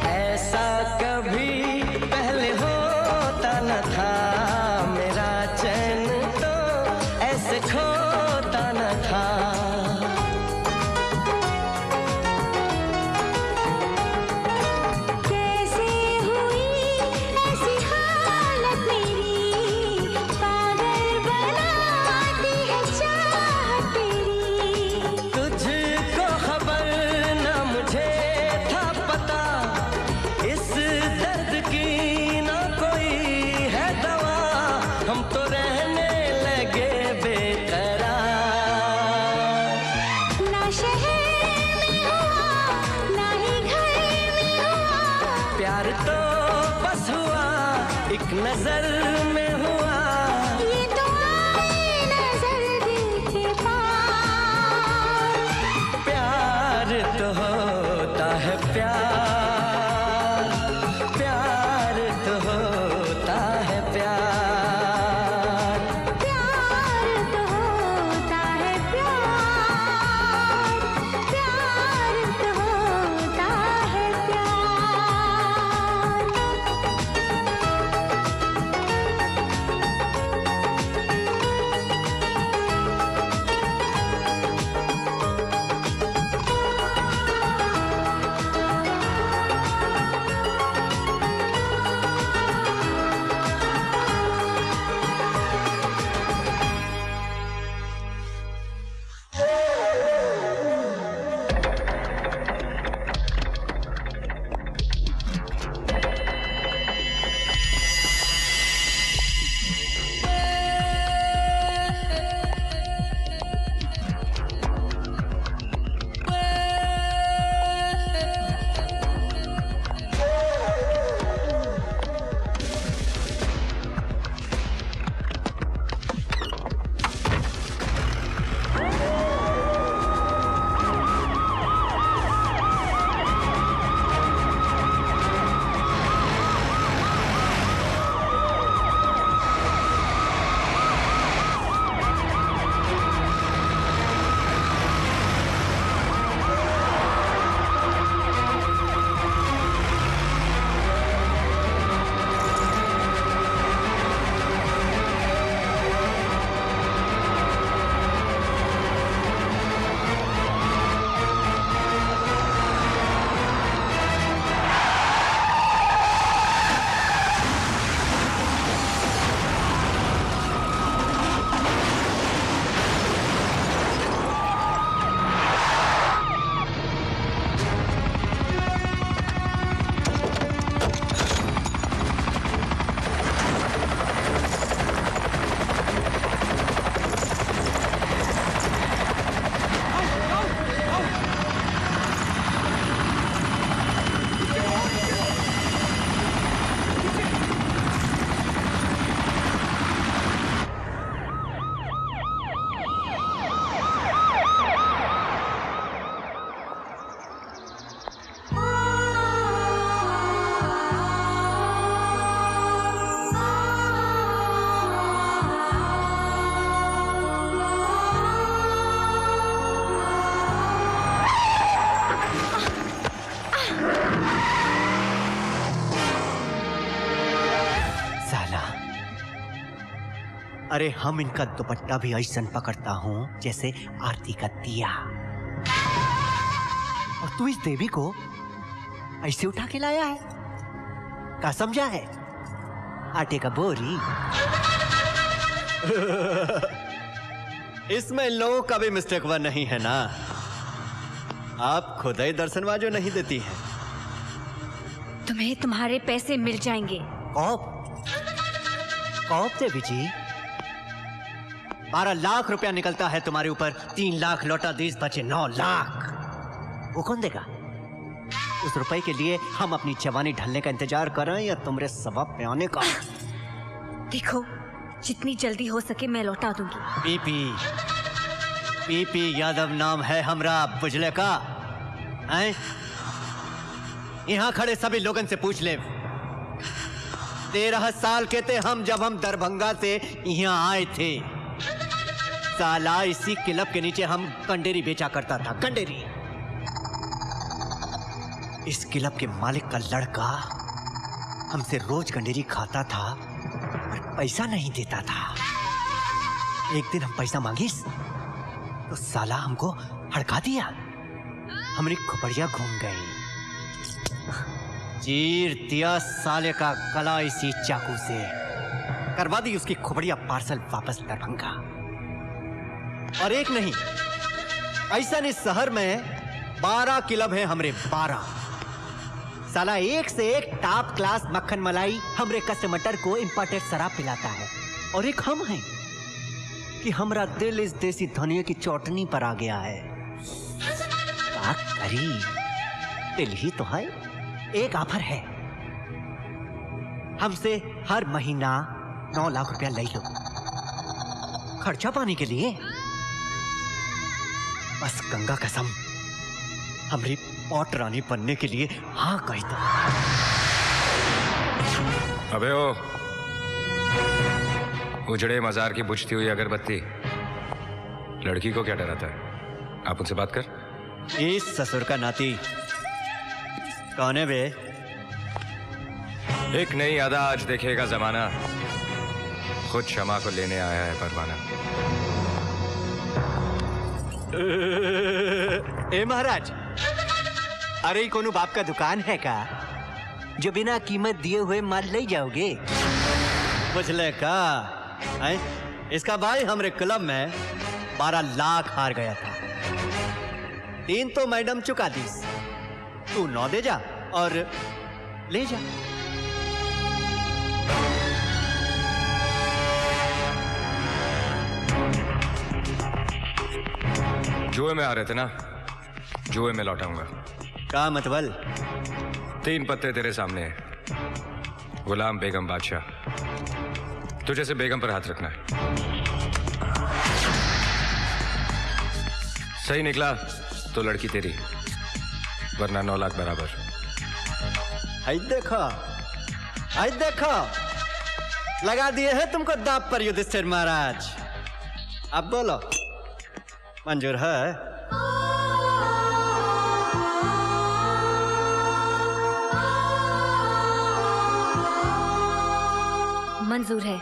ऐसा कभी पहले होता न था, मेरा चैन तो ऐसे खोता न था। कैसे हुई ऐसी हालत मेरी, पागल बनाती है चाहत तेरी। तुझको खबर न मुझे था पता, इस दर्द की न कोई है दवा, हम तो रहने लगे बेकरार। ना शहर में हुआ ना ही घर में हुआ, प्यार तो बस हुआ एक नजर में हुआ, ये तो आए नजर दिल के पार। प्यार तो होता है प्यार, प्यार तो होता है प्यार, प्यार तो होता है प्यार, प्यार तो होता है प्यार। अरे हम इनका दुपट्टा भी ऐसन पकड़ता हूँ जैसे आरती का दिया। और तू इस देवी को ऐसे उठा के लाया है, क्या समझा है? आटे का बोरी। इसमें इन लोगों का भी मिस्टेक वन नहीं है ना। आप खुद ही दर्शनवाजो नहीं देती है। तुम्हें तुम्हारे पैसे मिल जाएंगे। कौप देवी जी, 12 लाख रुपया निकलता है तुम्हारे ऊपर, 3 लाख लौटा दीस बचे 9 लाख। वो कौन देगा? उस रुपए के लिए हम अपनी जवानी ढलने का इंतजार कर रहे हैं या तुम्हारे सवाब पे आने का? देखो, जितनी जल्दी हो सके मैं लौटा दूंगी। पीपी यादव नाम है हमरा, बुझले का? यहाँ खड़े सभी लोगन से पूछ ले। 13 साल के थे हम जब हम दरभंगा से यहाँ आए थे। साला इसी क्लब के नीचे हम कंडेरी बेचा करता था, कंडेरी। इस क्लब के मालिक का लड़का हमसे रोज कंडेरी खाता था और पैसा नहीं देता था। एक दिन हम पैसा मांगिस तो साला हमको हड़का दिया, हमारी खोपड़ियां घूम गई। चीर दिया साले का गला इसी चाकू से, करवा दी उसकी खोपड़ियां पार्सल वापस दरभंगा। और एक नहीं, ऐसा नहीं, शहर में 12 क्लब हैं हमरे, 12। साला एक से एक टॉप क्लास मक्खन मलाई हमरे कस्टमर को इंपोर्टेड शराब पिलाता है। और एक हम हैं कि हमरा दिल इस देसी धनिया की चौटनी पर आ गया है। क्या करी, दिल ही तो है। एक ऑफर है, हमसे हर महीना 9 लाख रुपया ले लो, खर्चा पाने के लिए। बस गंगा कसम, हमारी पॉट रानी बनने के लिए हाँ कही दो। अबे ओ, उजड़े मजार की बुझती हुई अगरबत्ती, लड़की को क्या डराता है? आप उनसे बात कर। इस ससुर का नाती कौन है बे? एक नई अदा आज देखेगा जमाना, खुद क्षमा को लेने आया है परवाना। ए महाराज, अरे कोनो बाप का दुकान है का जो बिना कीमत दिए हुए माल ले जाओगे? बुझले का? इसका भाई हमरे क्लब में 12 लाख हार गया था। 3 तो मैडम चुका दी, तू 9 दे जा और ले जा। जुए में आ रहे थे ना, जुए में लौटाऊंगा। का मतबल? 3 पत्ते तेरे सामने हैं। गुलाम बेगम बादशाह, तुझे से बेगम पर हाथ रखना है। सही निकला तो लड़की तेरी, वरना 9 लाख बराबर। हाय देखो, लगा दिए हैं तुमको दांव पर युधिष्ठिर महाराज। अब बोलो, मंजूर है? मंजूर है।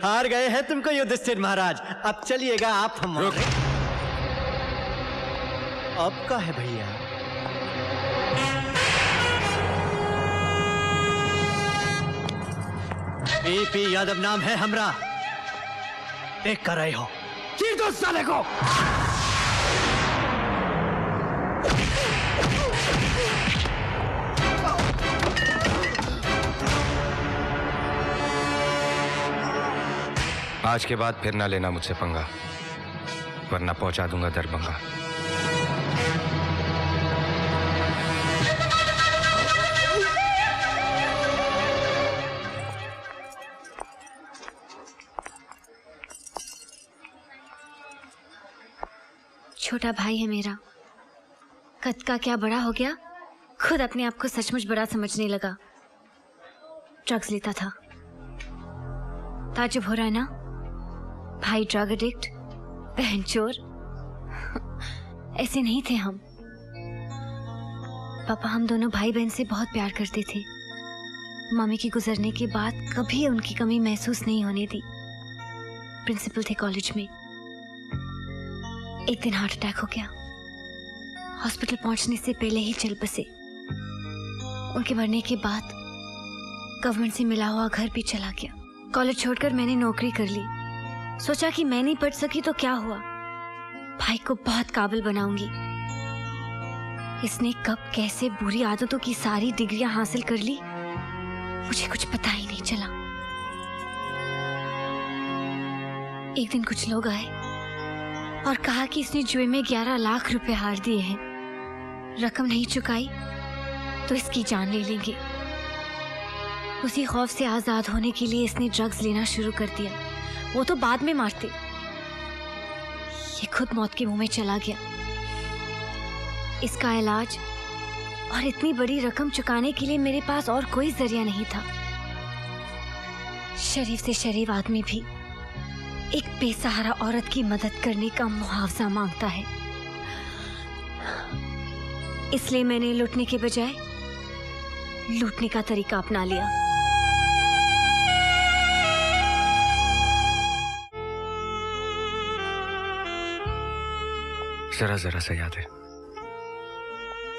हार गए हैं तुमको युधिष्ठिर महाराज। अब चलिएगा आप हमारे। अब का है भैया? पीपी यादव नाम है हमरा, देख कर रहे हो। चीर दो साले को। आज के बाद फिर ना लेना मुझसे पंगा, वरना पहुंचा दूंगा दरभंगा। छोटा भाई है मेरा, कद का क्या बड़ा हो गया, खुद अपने आप को सचमुच बड़ा समझने लगा। ड्रग्स लेता था। ताजुब हो रहा है ना? भाई ड्रग एडिक्ट, बहन चोर। ऐसे नहीं थे हम। पापा हम दोनों भाई बहन से बहुत प्यार करते थे। मम्मी के गुजरने के बाद कभी उनकी कमी महसूस नहीं होने दी। प्रिंसिपल थे कॉलेज में। एक दिन हार्ट अटैक हो गया। हॉस्पिटल पहुंचने से पहले ही चल बसे। उनके मरने के बाद गवर्नमेंट से मिला हुआ घर भी चला गया। कॉलेज छोड़कर मैंने नौकरी कर ली। सोचा कि मैं नहीं पढ़ सकी तो क्या हुआ, भाई को बहुत काबिल बनाऊंगी। इसने कब कैसे बुरी आदतों की सारी डिग्रियां हासिल कर ली, मुझे कुछ पता ही नहीं चला। एक दिन कुछ लोग आए और कहा कि इसने जुए में 11 लाख रुपए हार दिए हैं। रकम नहीं चुकाई तो इसकी जान ले लेंगे। उसी खौफ से आजाद होने के लिए इसने ड्रग्स लेना शुरू कर दिया। वो तो बाद में मारते, ये खुद मौत के मुंह में चला गया। इसका इलाज और इतनी बड़ी रकम चुकाने के लिए मेरे पास और कोई जरिया नहीं था। शरीफ से शरीफ आदमी भी एक बेसहारा औरत की मदद करने का मुआवजा मांगता है। इसलिए मैंने लूटने के बजाय लूटने का तरीका अपना लिया। जरा जरा सा याद है,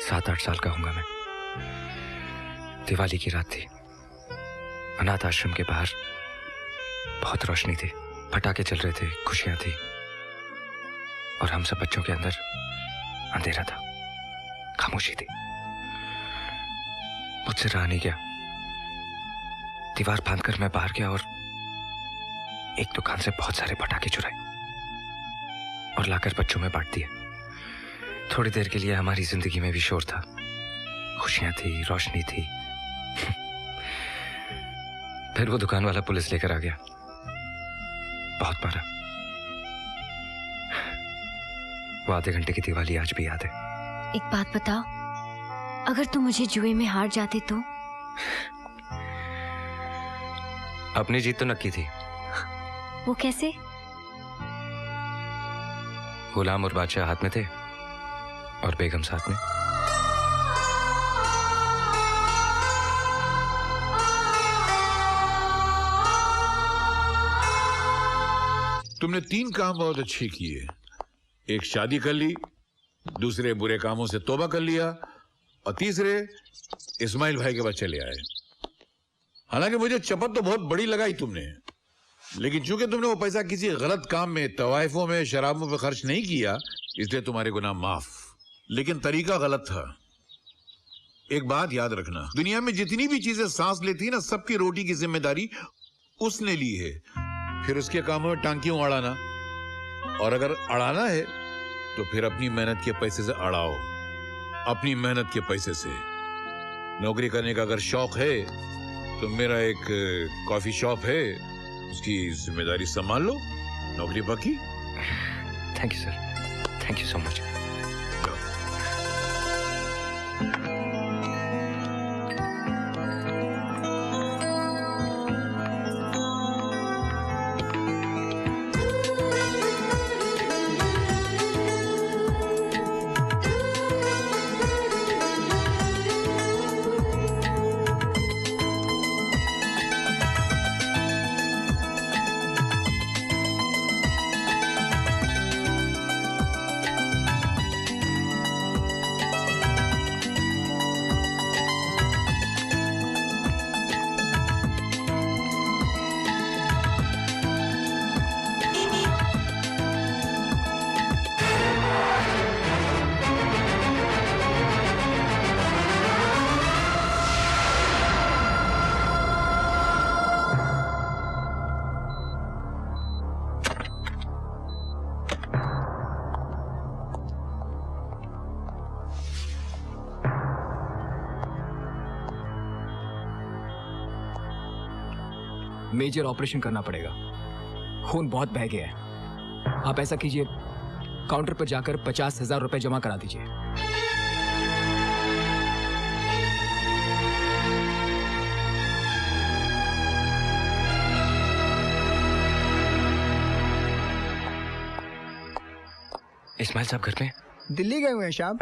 7-8 साल का हूंगा मैं। दिवाली की रात थी। अनाथ आश्रम के बाहर बहुत रोशनी थी, पटाखे चल रहे थे, खुशियां थी, और हम सब बच्चों के अंदर अंधेरा था, खामोशी थी। मुझसे रहा नहीं गया। दीवार फांदकर मैं बाहर गया और एक दुकान से बहुत सारे पटाखे चुराए और लाकर बच्चों में बांट दिए। थोड़ी देर के लिए हमारी जिंदगी में भी शोर था, खुशियां थी, रोशनी थी। फिर वो दुकान वाला पुलिस लेकर आ गया, बहुत मारा। वो आधे घंटे की दिवाली आज भी याद है। एक बात बताओ, अगर तुम मुझे जुए में हार जाते तो? अपनी जीत तो नक्की थी। वो कैसे? गुलाम और बादशाह हाथ में थे और बेगम साथ में। तुमने 3 काम बहुत अच्छे किए। एक शादी कर ली, दूसरे बुरे कामों से तौबा कर लिया, और तीसरे इस्माइल भाई के बच्चे ले आए। हालांकि मुझे चपत तो बहुत बड़ी लगाई तुमने, लेकिन चूंकि तुमने वो पैसा किसी गलत काम में, तवाइफों में, शराबों पे खर्च नहीं किया, इसलिए तुम्हारे गुनाह माफ। लेकिन तरीका गलत था। एक बात याद रखना, दुनिया में जितनी भी चीजें सांस लेती है ना, सबकी रोटी की जिम्मेदारी उसने ली है। फिर उसके कामों में टांग क्यों अड़ाना? और अगर अड़ाना है तो फिर अपनी मेहनत के पैसे से अड़ाओ, अपनी मेहनत के पैसे से। नौकरी करने का अगर शौक है तो मेरा एक कॉफी शॉप है, उसकी जिम्मेदारी संभाल लो। नौकरी पक्की? Thank you sir, thank you so much. Major operation करना पड़ेगा। खून बहुत बह गया है। आप ऐसा कीजिए, काउंटर पर जाकर 50,000 रुपए जमा करा दीजिए। इस्माइल साहब घर पे? दिल्ली गए हुए हैं साहब।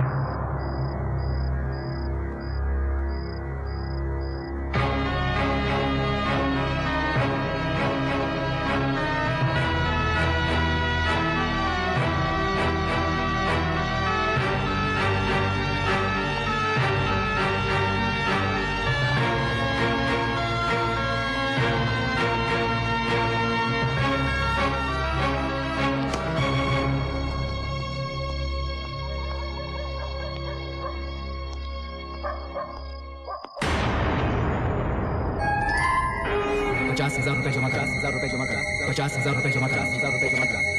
₹50,000 जमा करा, ₹50,000 जमा करा, ₹50,000 जमा करा, ₹50,000 जमा करा,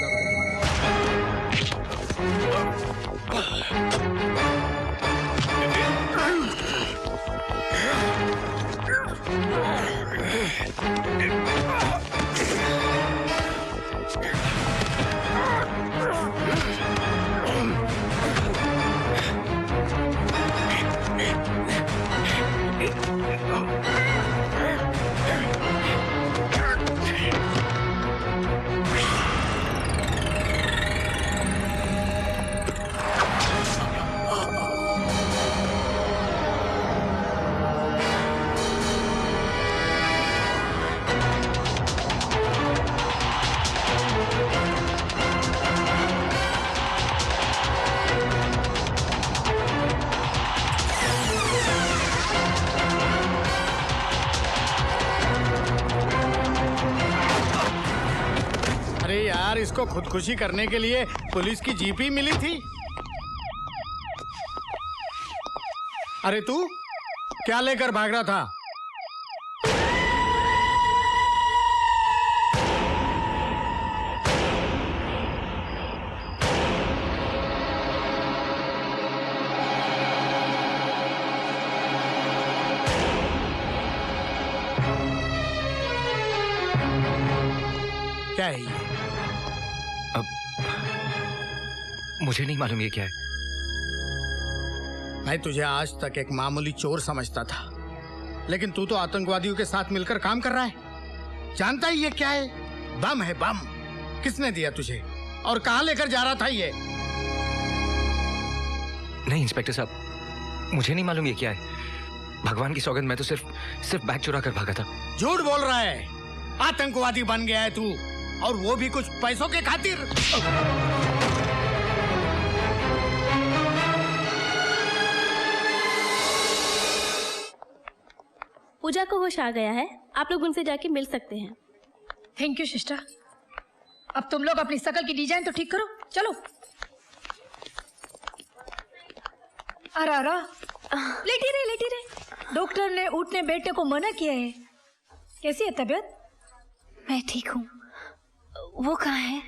इसको खुदकुशी करने के लिए पुलिस की जीप ही मिली थी। अरे तू क्या लेकर भाग रहा था? क्या है ये? मुझे नहीं मालूम ये क्या है। मैं तुझे आज तक एक मामूली चोर समझता था, लेकिन तू तो आतंकवादियों के साथ मिलकर काम कर रहा है। जानता ही ये क्या है? बम है, बम। किसने दिया तुझे और कहां लेकर जा रहा था ये? नहीं इंस्पेक्टर साहब, मुझे नहीं मालूम ये क्या है। भगवान की सौगंध, मैं तो सिर्फ बैग चुरा कर भागा था। झूठ बोल रहा है। आतंकवादी बन गया है तू, और वो भी कुछ पैसों के खातिर। पूजा को होश आ गया है, आप लोग उनसे जाके मिल सकते हैं। Thank you sister. अब तुम लोग अपनी शकल की डिजाइन तो ठीक करो, चलो। अरा लेटी रहे। डॉक्टर ने उठने बैठने को मना किया है। कैसी है तबीयत? मैं ठीक हूँ। वो कहाँ है?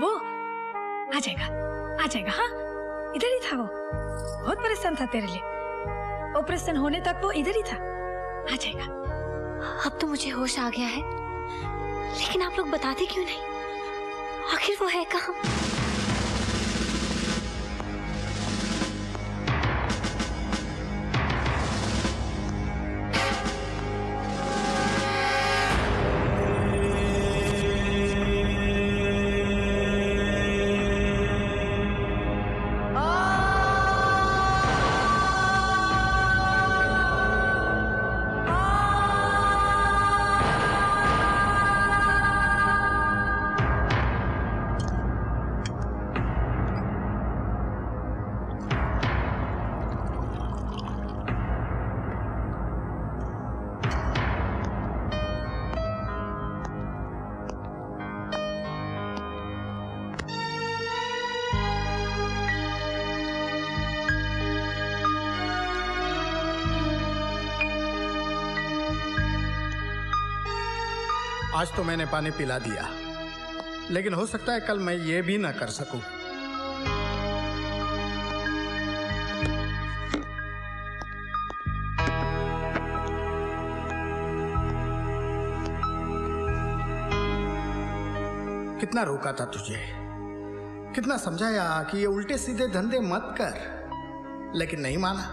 वो आ जाएगा। हाँ, इधर ही था। वो बहुत परेशान था तेरे लिए। ऑपरेशन होने तक वो इधर ही था। आ जाएगा। अब तो मुझे होश आ गया है, लेकिन आप लोग बताते क्यों नहीं? आखिर वो है कहाँ? आज तो मैंने पानी पिला दिया, लेकिन हो सकता है कल मैं ये भी ना कर सकूं। कितना रोका था तुझे, कितना समझाया कि ये उल्टे सीधे धंधे मत कर, लेकिन नहीं माना।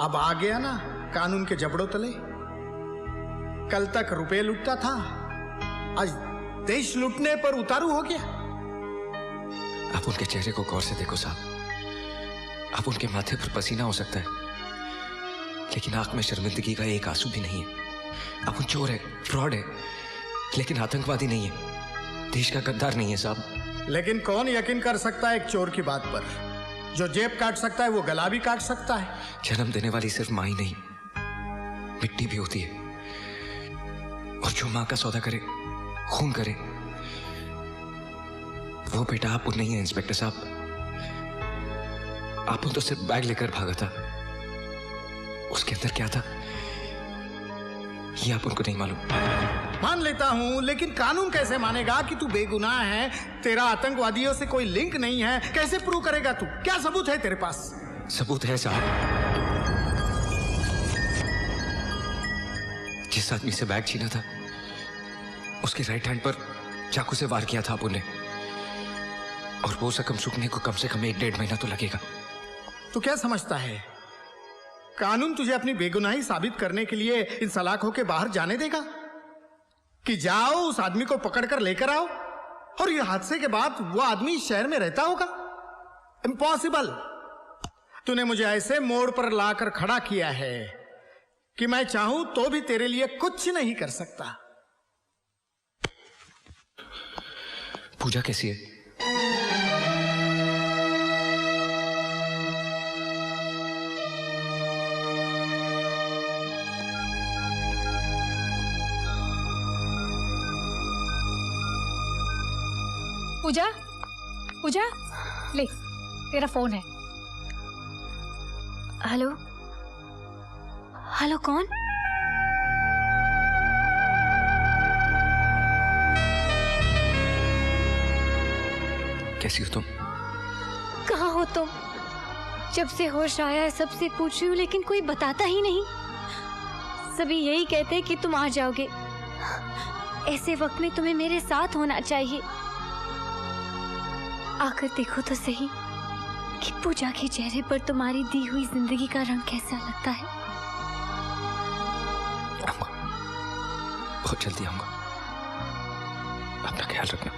अब आ गया ना कानून के जबड़ों तले। कल तक रुपए लूटता था, आज देश लूटने पर उतारू हो गया। आप उनके चेहरे को गौर से देखो साहब। आप उनके माथे पर पसीना हो सकता है, लेकिन आंख में शर्मिंदगी का एक आंसू भी नहीं है। आप उन चोर है, फ्रॉड है, लेकिन आतंकवादी नहीं है, देश का गद्दार नहीं है साहब। लेकिन कौन यकीन कर सकता है एक चोर की बात पर? जो जेब काट सकता है वो गला भी काट सकता है। जन्म देने वाली सिर्फ माँ ही नहीं, मिट्टी भी होती है। और जो माँ का सौदा करे, खून करे, वो बेटा आप नहीं है इंस्पेक्टर साहब। आप तो सिर्फ बैग लेकर भागा था, उसके अंदर क्या था ये आप उनको नहीं मालूम। मान लेता हूं, लेकिन कानून कैसे मानेगा कि तू बेगुनाह है, तेरा आतंकवादियों से कोई लिंक नहीं है? कैसे प्रूव करेगा तू? क्या सबूत है तेरे पास? सबूत है साहब। जिस आदमी से बैग छीना था, उसके राइट हैंड पर चाकू से वार किया था आपने, और वो जख्म सूखने को कम से कम 1-1.5 महीना तो लगेगा। तू क्या समझता है कानून तुझे अपनी बेगुनाही साबित करने के लिए इन सलाखों के बाहर जाने देगा? कि जाओ उस आदमी को पकड़कर लेकर आओ, और ये हादसे के बाद वो आदमी शहर में रहता होगा? इम्पॉसिबल। तूने मुझे ऐसे मोड़ पर लाकर खड़ा किया है कि मैं चाहूं तो भी तेरे लिए कुछ नहीं कर सकता। पूजा कैसी है? पूजा, पूजा, ले तेरा फोन है। हेलो, हेलो कौन? कैसी हो तुम? कहाँ हो तुम? जब से होश आया है सबसे पूछ रही हूँ, लेकिन कोई बताता ही नहीं। सभी यही कहते हैं कि तुम आ जाओगे। ऐसे वक्त में तुम्हें मेरे साथ होना चाहिए। आकर देखो तो सही कि पूजा के चेहरे पर तुम्हारी दी हुई जिंदगी का रंग कैसा लगता है। आऊंगा, बहुत जल्दी आऊंगा। अपना ख्याल रखना।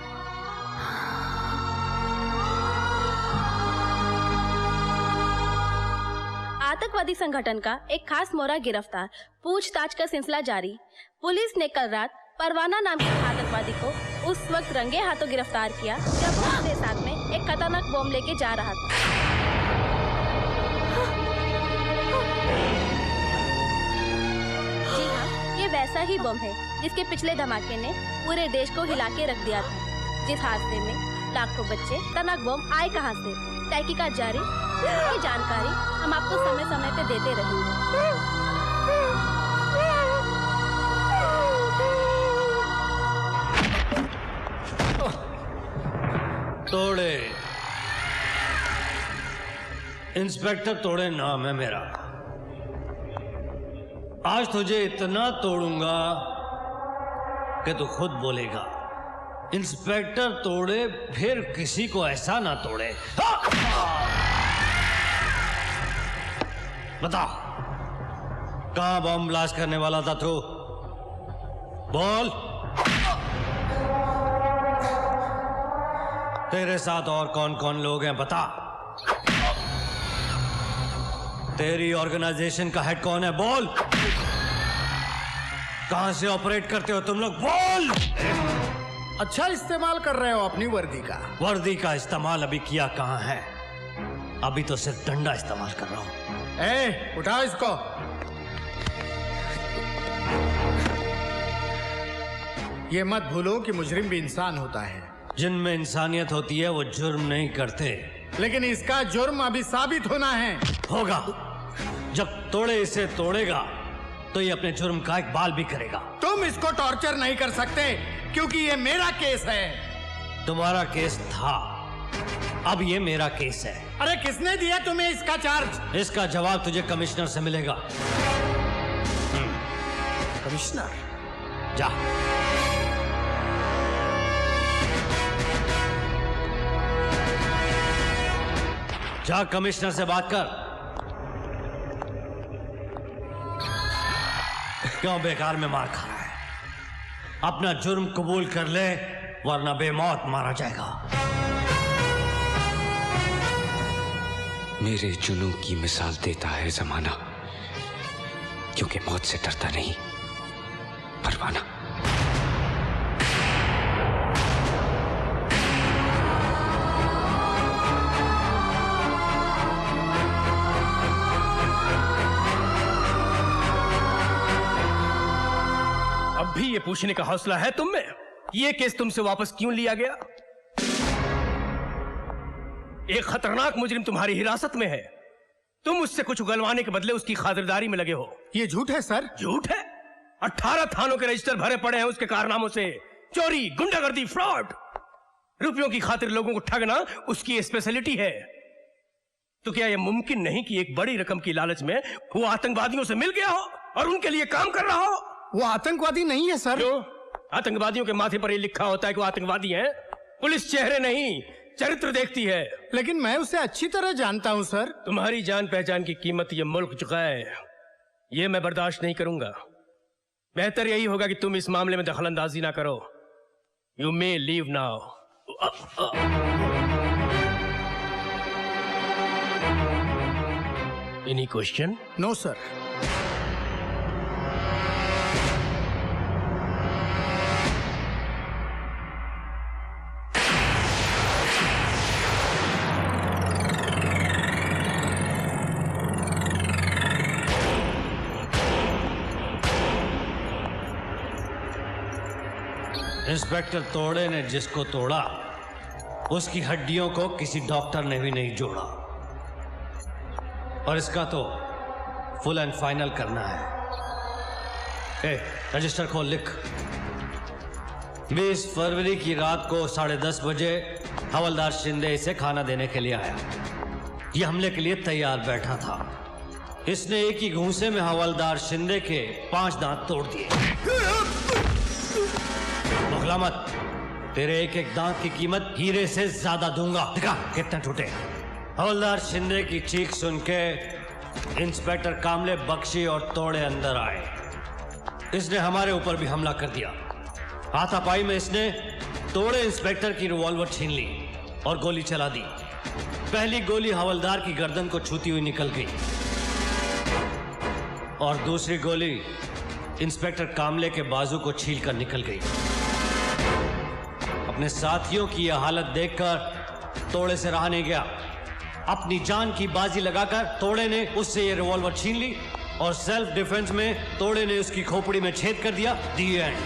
आतंकवादी संगठन का एक खास मोहरा गिरफ्तार, पूछताछ का सिलसिला जारी। पुलिस ने कल रात परवाना नाम के आतंकवादी को उस वक्त रंगे हाथों गिरफ्तार किया जब वो अपने साथ में एक खतरनाक बम लेके जा रहा था। जी हाँ, ये वैसा ही बम है जिसके पिछले धमाके ने पूरे देश को हिला के रख दिया था। जिस हादसे में लाखों बच्चे, खतरनाक बम आए कहाँ से? तहकीकात जारी, इसकी जानकारी हम आपको समय समय पे देते रहेंगे। तोड़े, इंस्पेक्टर तोड़े नाम है मेरा। आज तुझे इतना तोड़ूंगा कि तू खुद बोलेगा इंस्पेक्टर तोड़े, फिर किसी को ऐसा ना तोड़े। बता, कहां बम ब्लास्ट करने वाला था तू? बोल। तेरे साथ और कौन कौन लोग हैं बता। तेरी ऑर्गेनाइजेशन का हेड कौन है? बोल। कहां से ऑपरेट करते हो तुम लोग? बोल। अच्छा इस्तेमाल कर रहे हो अपनी वर्दी का। वर्दी का इस्तेमाल अभी किया कहां है? अभी तो सिर्फ डंडा इस्तेमाल कर रहा हूं। ए, उठाओ इसको। ये मत भूलो कि मुजरिम भी इंसान होता है। जिनमें इंसानियत होती है वो जुर्म नहीं करते। लेकिन इसका जुर्म अभी साबित होना है। होगा। जब तोड़े इसे तोड़ेगा तो ये अपने जुर्म का एक बाल भी करेगा। तुम इसको टॉर्चर नहीं कर सकते क्योंकि ये मेरा केस है। तुम्हारा केस था, अब ये मेरा केस है। अरे किसने दिया तुम्हें इसका चार्ज? इसका जवाब तुझे कमिश्नर से मिलेगा। कमिश्नर? जा। जा कमिश्नर से बात कर। क्यों बेकार में मार खा रहा है? अपना जुर्म कबूल कर ले, वरना बेमौत मारा जाएगा। मेरे जुनून की मिसाल देता है जमाना, क्योंकि मौत से डरता नहीं परवाना। अब भी ये पूछने का हौसला है तुम में, ये केस तुमसे वापस क्यों लिया गया? एक खतरनाक मुजरिम तुम्हारी हिरासत में है, तुम उससे कुछ उगलवाने के बदले उसकी खातिरदारी में लगे हो। ये झूठ है सर। झूठ है? 18 थानों के रजिस्टर भरे पड़े हैं उसके कारनामों से। चोरी, गुंडागर्दी, फ्रॉड, रुपयों की खातिर लोगों को ठगना उसकी स्पेशलिटी है। तो क्या यह मुमकिन नहीं कि एक बड़ी रकम की लालच में वो आतंकवादियों से मिल गया हो और उनके लिए काम कर रहा हो? वो आतंकवादी नहीं है सर। क्यों? आतंकवादियों के माथे पर ये लिखा होता है कि वो आतंकवादी हैं। पुलिस चेहरे नहीं, चरित्र देखती है। लेकिन मैं उसे अच्छी तरह जानता हूं सर। तुम्हारी जान पहचान की कीमत ये मुल्क चुका है, ये मैं बर्दाश्त नहीं करूंगा। बेहतर यही होगा कि तुम इस मामले में दखलंदाजी ना करो। You may leave now. Any question? No sir. Inspector Tode ने जिसको तोड़ा, उसकी हड्डियों को किसी डॉक्टर ने भी नहीं जोड़ा। और इसका तो फुल एंड फाइनल करना है। रजिस्टर खोल, लिख। 20 फरवरी की रात को 10:30 बजे हवलदार शिंदे इसे खाना देने के लिए आया। ये हमले के लिए तैयार बैठा था। इसने एक ही घूंसे में हवलदार शिंदे के 5 दांत तोड़ दिए। बगला मत, तेरे एक एक दांत की कीमत हीरे से ज्यादा दूंगा। दिखा कितने टूटे। हवलदार शिंदे की चीख सुन के इंस्पेक्टर कामले, बख्शी और तोड़े अंदर आए। इसने हमारे ऊपर भी हमला कर दिया। हाथापाई में इसने तोड़े इंस्पेक्टर की रिवॉल्वर छीन ली और गोली चला दी। पहली गोली हवलदार की गर्दन को छूती हुई निकल गई और दूसरी गोली इंस्पेक्टर कामले के बाजू को छीलकर निकल गई। अपने साथियों की यह हालत देखकर तोड़े से रहा नहीं गया। अपनी जान की बाजी लगाकर तोड़े ने उससे ये रिवॉल्वर छीन ली और सेल्फ डिफेंस में तोड़े ने उसकी खोपड़ी में छेद कर दिया। दी एंड।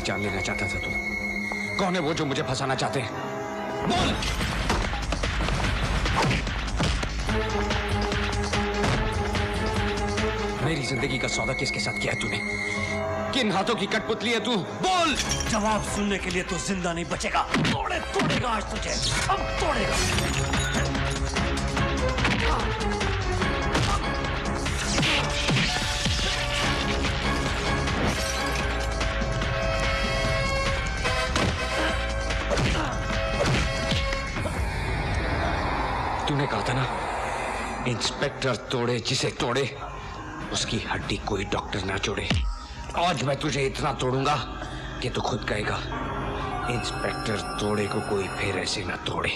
जान लेना चाहता था तू? कौन है वो जो मुझे फंसाना चाहते हैं? बोल! मेरी जिंदगी का सौदा किसके साथ किया है तूने? किन हाथों की कठपुतली है तू? बोल! जवाब सुनने के लिए तू जिंदा नहीं बचेगा। तोड़ेगा आज तुझे, अब तोड़ेगा। तूने कहा था ना, इंस्पेक्टर तोड़े जिसे तोड़े, उसकी हड्डी कोई डॉक्टर ना जोड़े। आज मैं तुझे इतना तोड़ूंगा कि तू खुद कहेगा, इंस्पेक्टर तोड़े को कोई फिर ऐसे ना तोड़े।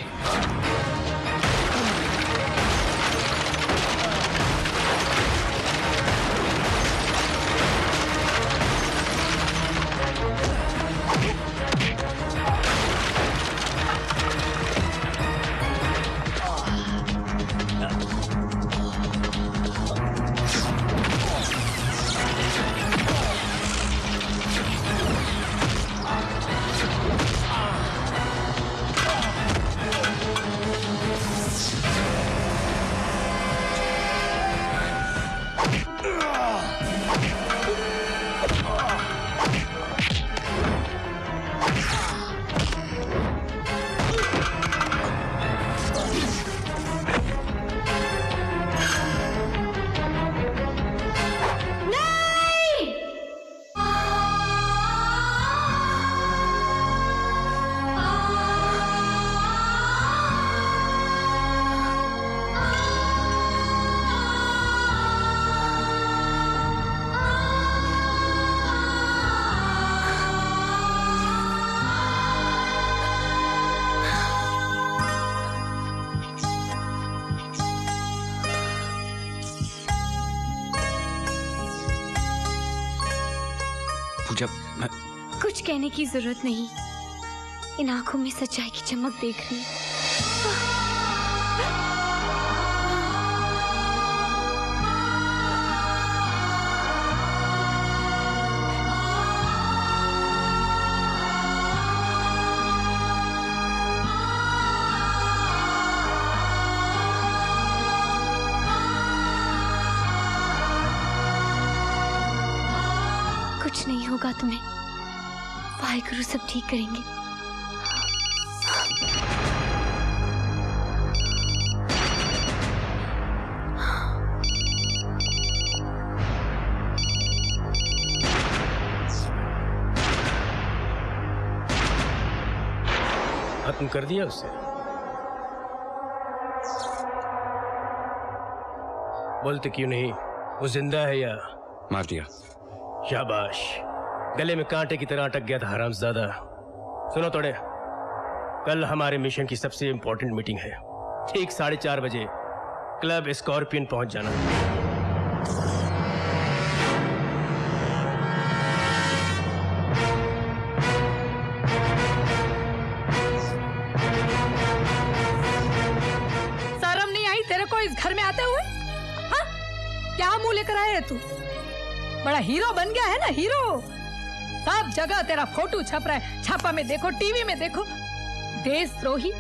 कुछ कहने की जरूरत नहीं, इन आंखों में सच्चाई की चमक देख रही हूँ। कुछ नहीं होगा तुम्हें, वाहेगुरु सब ठीक करेंगे। खत्म कर दिया उसे? बोलते क्यों नहीं? वो जिंदा है या मार दिया? शाबाश, गले में कांटे की तरह अटक गया था हरामजादा। सुनो तोड़े, कल हमारे मिशन की सबसे इंपॉर्टेंट मीटिंग है। ठीक 4:30 बजे क्लब स्कॉर्पियन पहुंच जाना। शर्म नहीं आई तेरे को इस घर में आते हुए? हाँ? क्या मुंह लेकर आया है तू? बड़ा हीरो बन गया है ना, हीरो। सब जगह तेरा फोटो छप रहा है, छापा में देखो, टीवी में देखो। देशद्रोही,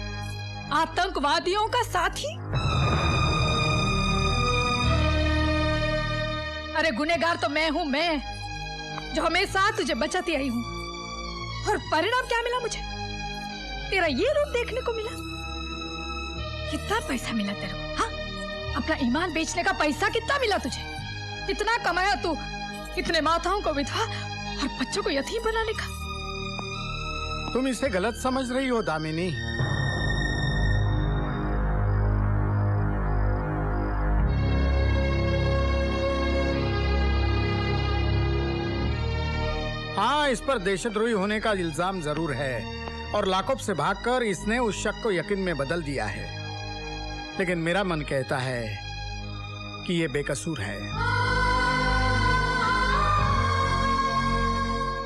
आतंकवादियों का साथी। अरे गुनहगार तो मैं हूं, मैं जो हमेशा तुझे बचाती आई हूं। और परिणाम क्या मिला मुझे? तेरा ये रूप देखने को मिला। कितना पैसा मिला तेरे को? हाँ, अपना ईमान बेचने का पैसा कितना मिला तुझे? कितना कमाया तू? इतने माताओं को विधवा और बच्चों को यतीम बनाने का। तुम इसे गलत समझ रही हो दामिनी। हाँ, इस पर देशद्रोही होने का इल्जाम जरूर है और लाकअप से भागकर इसने उस शक को यकीन में बदल दिया है। लेकिन मेरा मन कहता है कि ये बेकसूर है।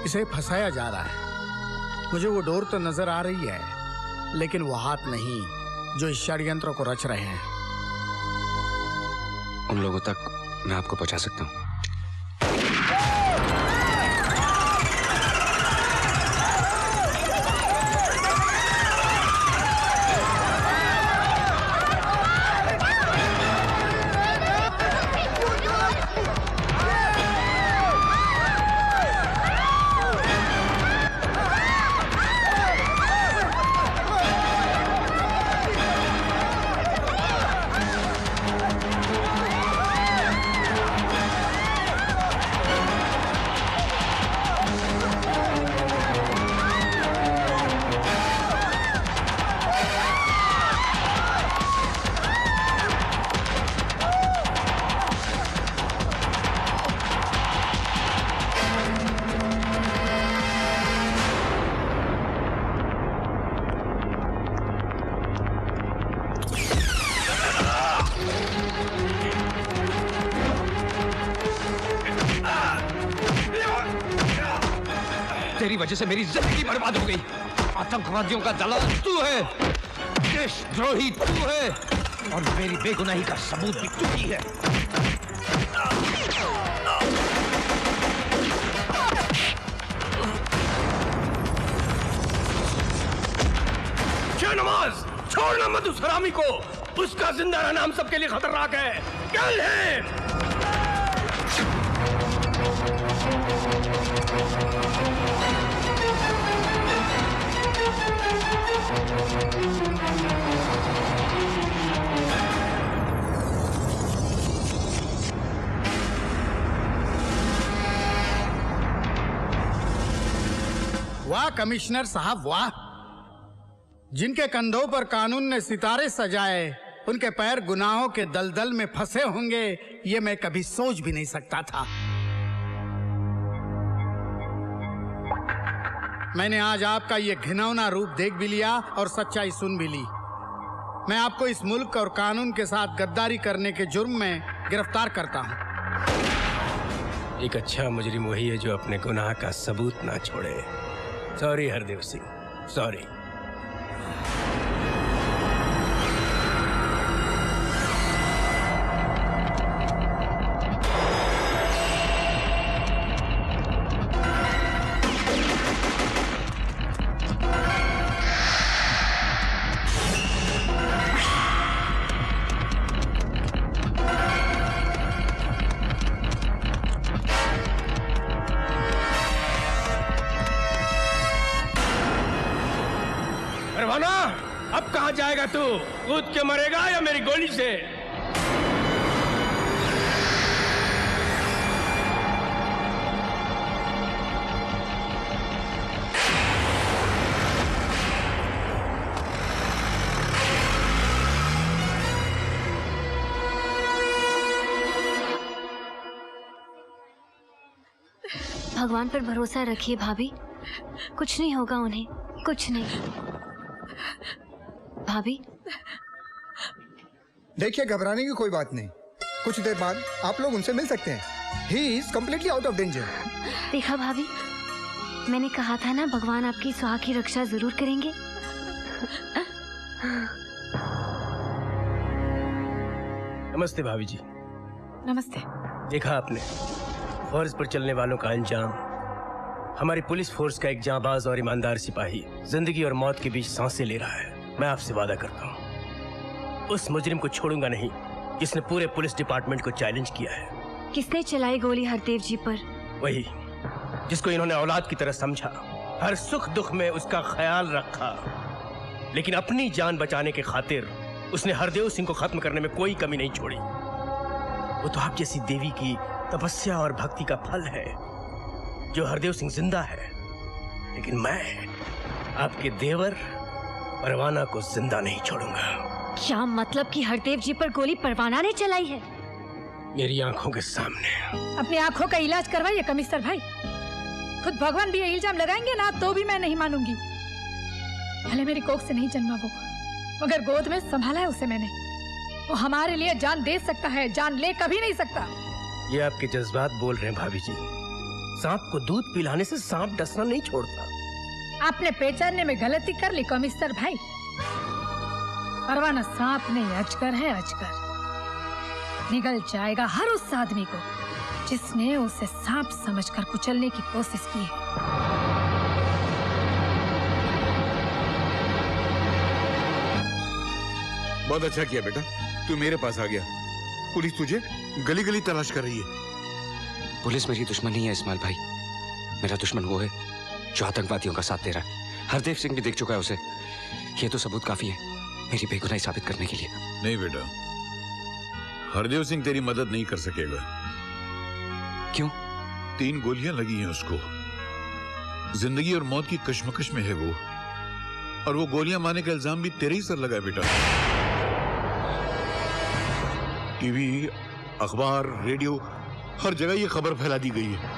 इसे फंसाया जा रहा है। मुझे वो डोर तो नजर आ रही है, लेकिन वो हाथ नहीं जो इस षड्यंत्र को रच रहे हैं। उन लोगों तक मैं आपको पहुंचा सकता हूं। तेरी वजह से मेरी जिंदगी बर्बाद हो गई। आतंकवादियों का दलाल तू है, देशद्रोही तू है, और मेरी बेगुनाही का सबूत भी तू ही है। नमाज छोड़ना मत उस हरामी को, उसका जिंदा रहना हम सबके लिए खतरनाक है। कल है वाह कमिश्नर साहब वाह, जिनके कंधों पर कानून ने सितारे सजाए उनके पैर गुनाहों के दलदल में फंसे होंगे, ये मैं कभी सोच भी नहीं सकता था। मैंने आज आपका ये घिनौना रूप देख भी लिया और सच्चाई सुन भी ली। मैं आपको इस मुल्क और कानून के साथ गद्दारी करने के जुर्म में गिरफ्तार करता हूं। एक अच्छा मुजरिम वही है जो अपने गुनाह का सबूत ना छोड़े। Sorry Hardev Singh, sorry. परवाना, अब कहाँ जाएगा तू? कूद के मरेगा या मेरी गोली से? भगवान पर भरोसा रखिए भाभी, कुछ नहीं होगा उन्हें, कुछ नहीं। भाभी देखिए, घबराने की कोई बात नहीं, कुछ देर बाद आप लोग उनसे मिल सकते हैं। He is completely out of danger. देखा भाभी, मैंने कहा था ना भगवान आपकी सुहाग की रक्षा जरूर करेंगे। नमस्ते भाभी जी। नमस्ते। देखा आपने, फर्ज पर चलने वालों का अंजाम। हमारी पुलिस फोर्स का एक जांबाज और ईमानदार सिपाही जिंदगी और मौत के बीच सांसें ले रहा है। मैं आपसे वादा करता हूँ, उस मुजरिम को छोड़ूंगा नहीं जिसने पूरे पुलिस डिपार्टमेंट को चैलेंज किया है। किसने चलाई गोली हरदेव जी पर? वही जिसको इन्होंने औलाद की तरह समझा, हर सुख दुख में उसका ख्याल रखा, लेकिन अपनी जान बचाने के खातिर उसने हरदेव सिंह को खत्म करने में कोई कमी नहीं छोड़ी। वो तो आप जैसी देवी की तपस्या और भक्ति का फल है जो हरदेव सिंह जिंदा है, लेकिन मैं आपके देवर परवाना को जिंदा नहीं छोड़ूंगा। क्या मतलब कि हरदेव जी पर गोली परवाना ने चलाई है? मेरी आंखों के सामने। अपनी आंखों का इलाज करवाइए कमिश्नर भाई। खुद भगवान भी ये इल्जाम लगाएंगे ना तो भी मैं नहीं मानूंगी। भले मेरी कोख से नहीं जन्मा वो, मगर गोद में संभाला है उसे मैंने। वो हमारे लिए जान दे सकता है, जान ले कभी नहीं सकता। ये आपके जज्बात बोल रहे हैं भाभी जी। सांप को दूध पिलाने से सांप डसना नहीं छोड़ता। आपने पहचानने में गलती कर ली कमिश्नर भाई। परवाना सांप नहीं, अजगर है, अजगर। निगल जाएगा हर उस आदमी को जिसने उसे सांप समझकर कुचलने की कोशिश की है। बहुत अच्छा किया बेटा, तू मेरे पास आ गया। पुलिस तुझे गली गली तलाश कर रही है। पुलिस मेरी दुश्मन नहीं है इस्माइल भाई, मेरा दुश्मन वो है जो आतंकवादियों का साथ दे रहा है। हरदेव सिंह भी देख चुका है उसे। ये तो सबूत काफी है मेरी बेगुनाही साबित करने के लिए। नहीं बेटा, हरदेव सिंह तेरी मदद नहीं कर सकेगा। क्यों? 3 गोलियां लगी हैं उसको। जिंदगी और मौत की कश्मकश में है वो, और वो गोलियां मारने का इल्जाम भी तेरे ही सर लगा है बेटा। टीवी, अखबार, रेडियो, हर जगह ये खबर फैला दी गई है।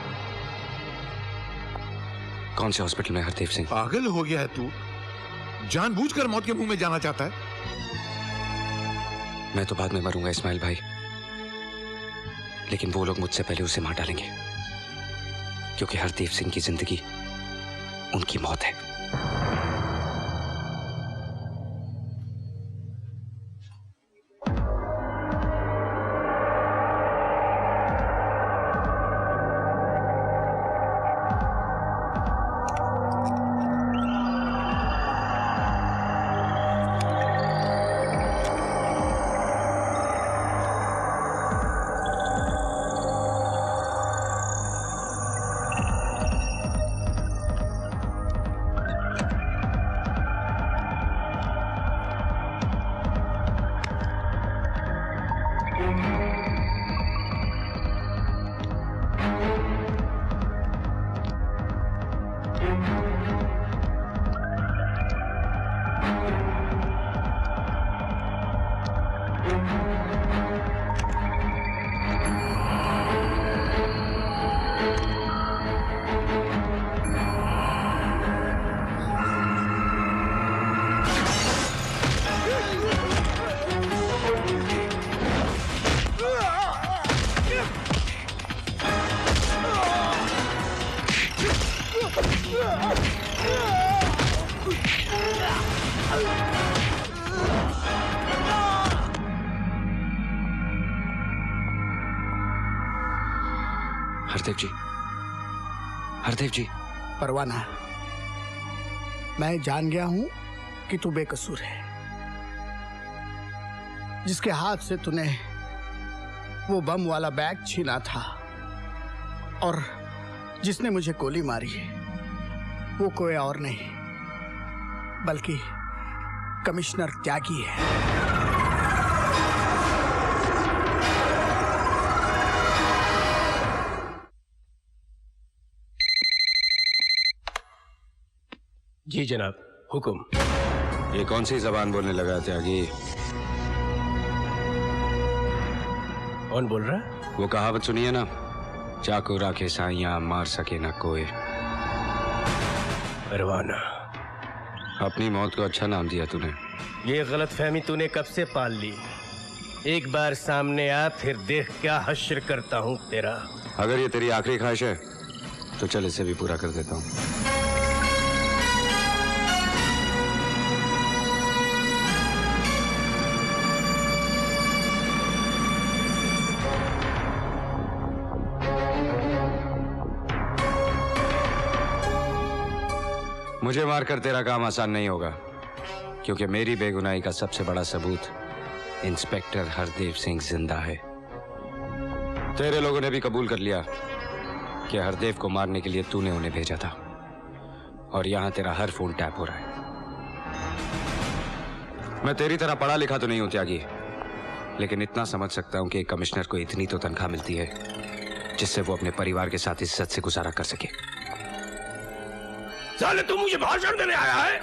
कौन से हॉस्पिटल में हरदेव सिंह? पागल हो गया है तू? जानबूझकर मौत के मुंह में जाना चाहता है? मैं तो बाद में मरूंगा इस्माइल भाई, लेकिन वो लोग मुझसे पहले उसे मार डालेंगे, क्योंकि हरदेव सिंह की जिंदगी उनकी मौत है। हरदेव जी। परवाना, मैं जान गया हूं कि तू बेकसूर है। जिसके हाथ से तूने वो बम वाला बैग छीना था और जिसने मुझे गोली मारी है वो कोई और नहीं बल्कि कमिश्नर त्यागी है। जी जनाब, हुक्म। ये कौन सी जबान बोलने लगा त्यागी? कौन बोल रहा? वो कहावत सुनिए ना, चाकू राखे साइयां मार सके ना कोई। परवाना, अपनी मौत को अच्छा नाम दिया तूने। ये गलतफहमी तूने कब से पाल ली? एक बार सामने आ, फिर देख क्या हश्र करता हूँ तेरा। अगर ये तेरी आखिरी ख्वाहिश है तो चल इसे भी पूरा कर देता हूँ। मुझे मारकर तेरा काम आसान नहीं होगा, क्योंकि मेरी बेगुनाही का सबसे बड़ा सबूत इंस्पेक्टर हरदेव सिंह जिंदा है। तेरे लोगों ने भी कबूल कर लिया कि हरदेव को मारने के लिए तूने उन्हें भेजा था, और यहां तेरा हर फोन टैप हो रहा है। मैं तेरी तरह पढ़ा लिखा तो नहीं हूं त्यागी, लेकिन इतना समझ सकता हूं कि एक कमिश्नर को इतनी तो तनख्वाह मिलती है जिससे वो अपने परिवार के साथ इज्जत से गुजारा कर सके। साले तू मुझे भाषण देने आया है?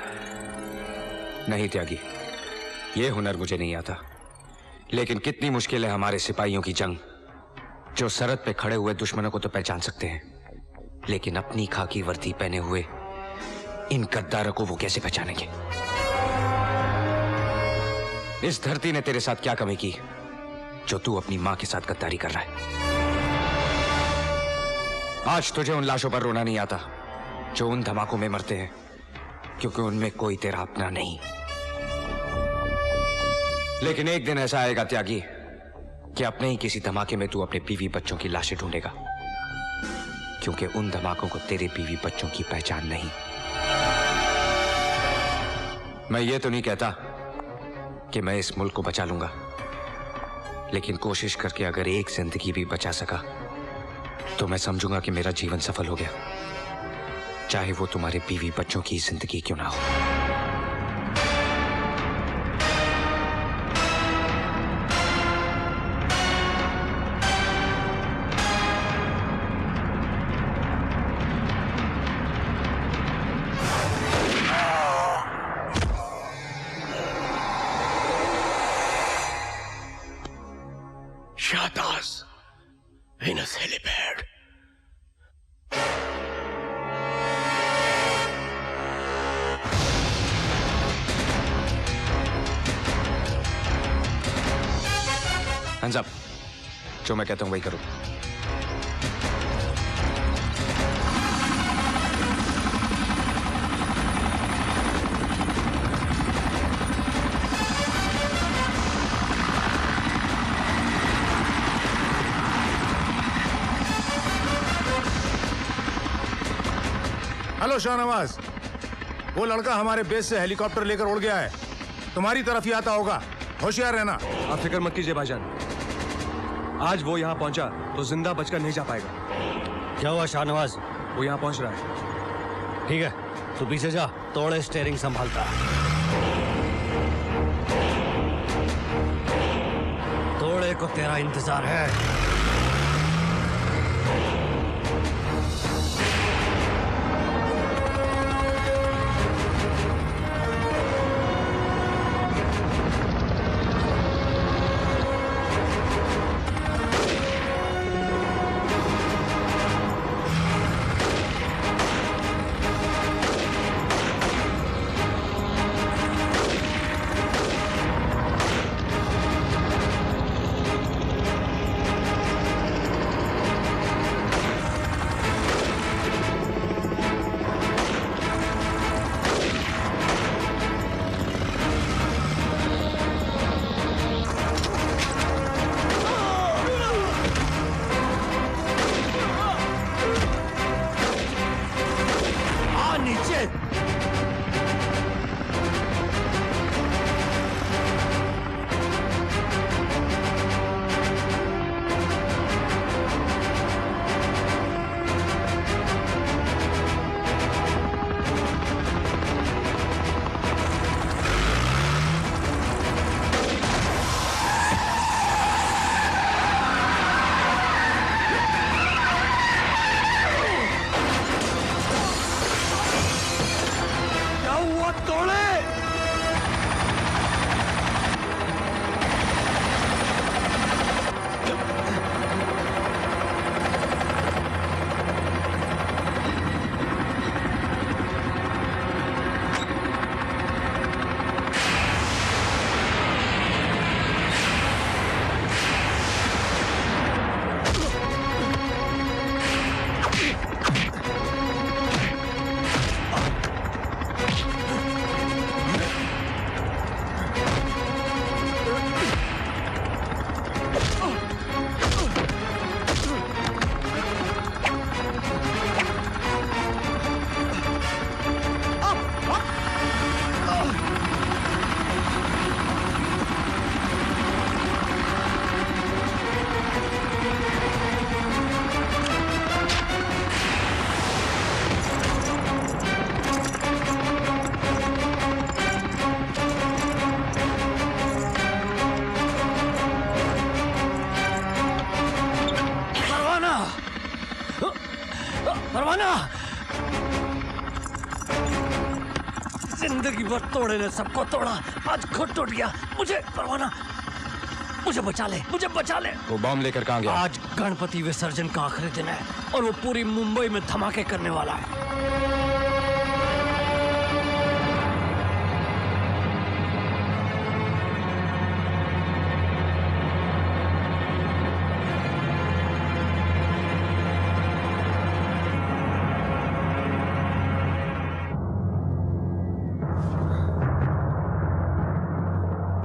नहीं त्यागी, ये हुनर मुझे नहीं आता, लेकिन कितनी मुश्किल है हमारे सिपाहियों की जंग, जो सरहद पे खड़े हुए दुश्मनों को तो पहचान सकते हैं, लेकिन अपनी खाकी वर्दी पहने हुए इन गद्दारों को वो कैसे पहचानेंगे? इस धरती ने तेरे साथ क्या कमी की जो तू अपनी मां के साथ गद्दारी कर रहा है? आज तुझे उन लाशों पर रोना नहीं आता जो उन धमाकों में मरते हैं, क्योंकि उनमें कोई तेरा अपना नहीं। लेकिन एक दिन ऐसा आएगा त्यागी कि अपने ही किसी धमाके में तू अपने बीवी बच्चों की लाशें ढूंढेगा, क्योंकि उन धमाकों को तेरे बीवी बच्चों की पहचान नहीं। मैं ये तो नहीं कहता कि मैं इस मुल्क को बचा लूंगा, लेकिन कोशिश करके अगर एक जिंदगी भी बचा सका तो मैं समझूंगा कि मेरा जीवन सफल हो गया, चाहे वो तुम्हारे बीवी बच्चों की जिंदगी क्यों ना हो। Shahtaj Venus helipad. Hands up. जो मैं कहता हूं वही करो। हेलो शाहनवाज, वो लड़का हमारे बेस से हेलीकॉप्टर लेकर उड़ गया है, तुम्हारी तरफ ही आता होगा, होशियार रहना। आप फिक्र मत कीजिए भाईजान, आज वो यहाँ पहुंचा तो जिंदा बचकर नहीं जा पाएगा। क्या हुआ शाहनवाज? वो यहाँ पहुंच रहा है। ठीक है, तू पीछे जा, तोड़े स्टीयरिंग संभालता। तोड़े को तेरा इंतजार है। परवाना, जिंदगी भर तोड़े ने सबको तोड़ा, आज खुद टूट गया। मुझे परवाना, मुझे बचा ले, मुझे बचा ले। वो बम लेकर कहाँ गया? आज गणपति विसर्जन का आखिरी दिन है और वो पूरी मुंबई में धमाके करने वाला है।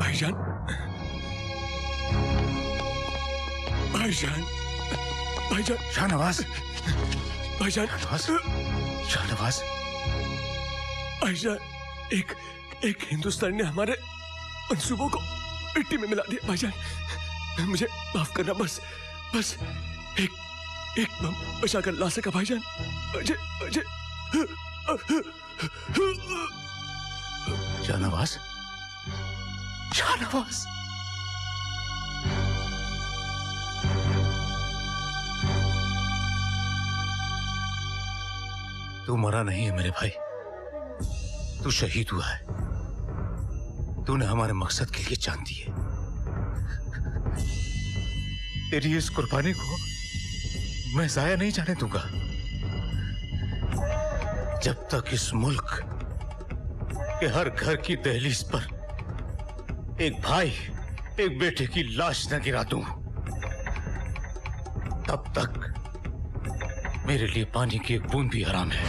भाईजान, भाईजान, भाईजान, शाहनवाज, भाईजान, शाहनवाज, भाईजान, एक हिंदुस्तानी ने हमारे मंसूबों को मिट्टी में मिला दिया। भाईजान, मुझे माफ करना, बस एक बम बचा कर ला सका भाईजान। मुझे शाहनवाज, शाहनवाज, तू मरा नहीं है मेरे भाई, तू शहीद हुआ है। तूने हमारे मकसद के लिए जान दी है। तेरी इस कुर्बानी को मैं जाया नहीं जाने दूंगा। जब तक इस मुल्क के हर घर की दहलीज पर एक भाई एक बेटे की लाश न गिरा दूं, तब तक मेरे लिए पानी की एक बूंद भी हराम है।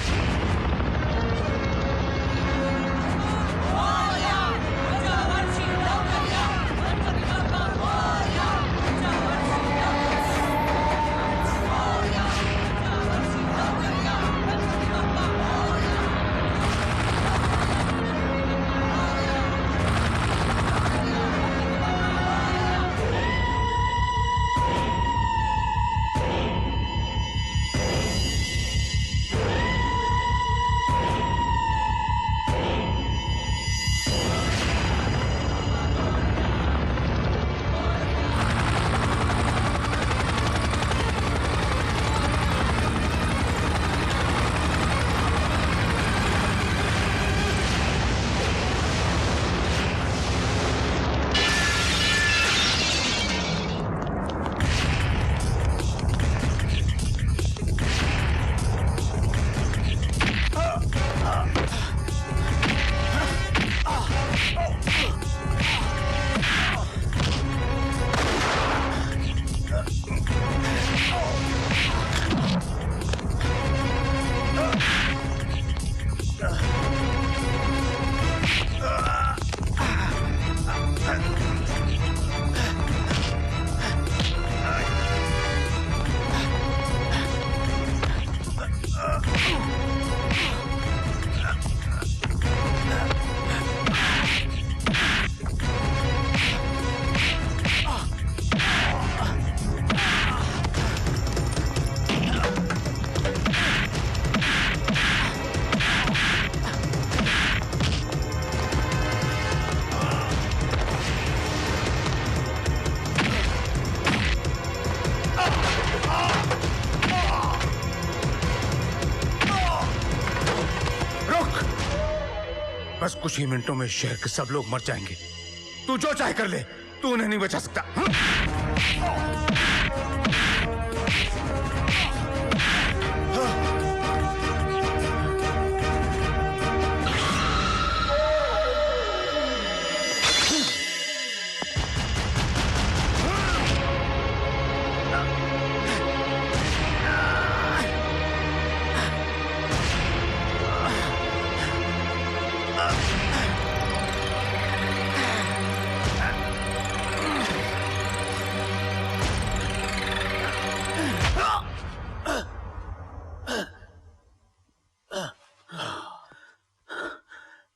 कुछ ही मिनटों में शहर के सब लोग मर जाएंगे। तू जो चाहे कर ले, तू उन्हें नहीं बचा सकता।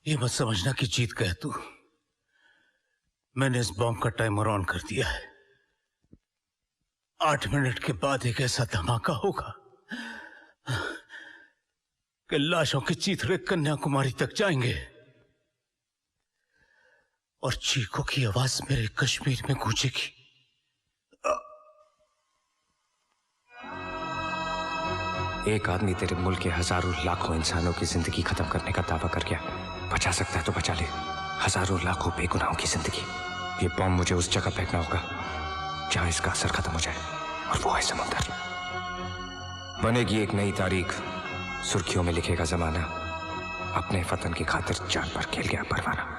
ये मत समझना कि जीत गया तू। मैंने इस बॉम्ब का टाइमर ऑन कर दिया है। 8 मिनट के बाद एक ऐसा धमाका होगा कि लाशों के चीथड़े कन्याकुमारी तक जाएंगे और चीखों की आवाज मेरे कश्मीर में गूंजेगी। एक आदमी तेरे मुल्क के हजारों लाखों इंसानों की जिंदगी खत्म करने का दावा कर गया। बचा सकता है तो बचा ले हजारों लाखों बेगुनाहों की जिंदगी। ये बॉम्ब मुझे उस जगह फेंकना होगा जहां इसका असर खत्म हो जाए, और वो है समुंदर। बनेगी एक नई तारीख, सुर्खियों में लिखेगा जमाना, अपने वतन की खातिर जान पर खेल गया परवाना।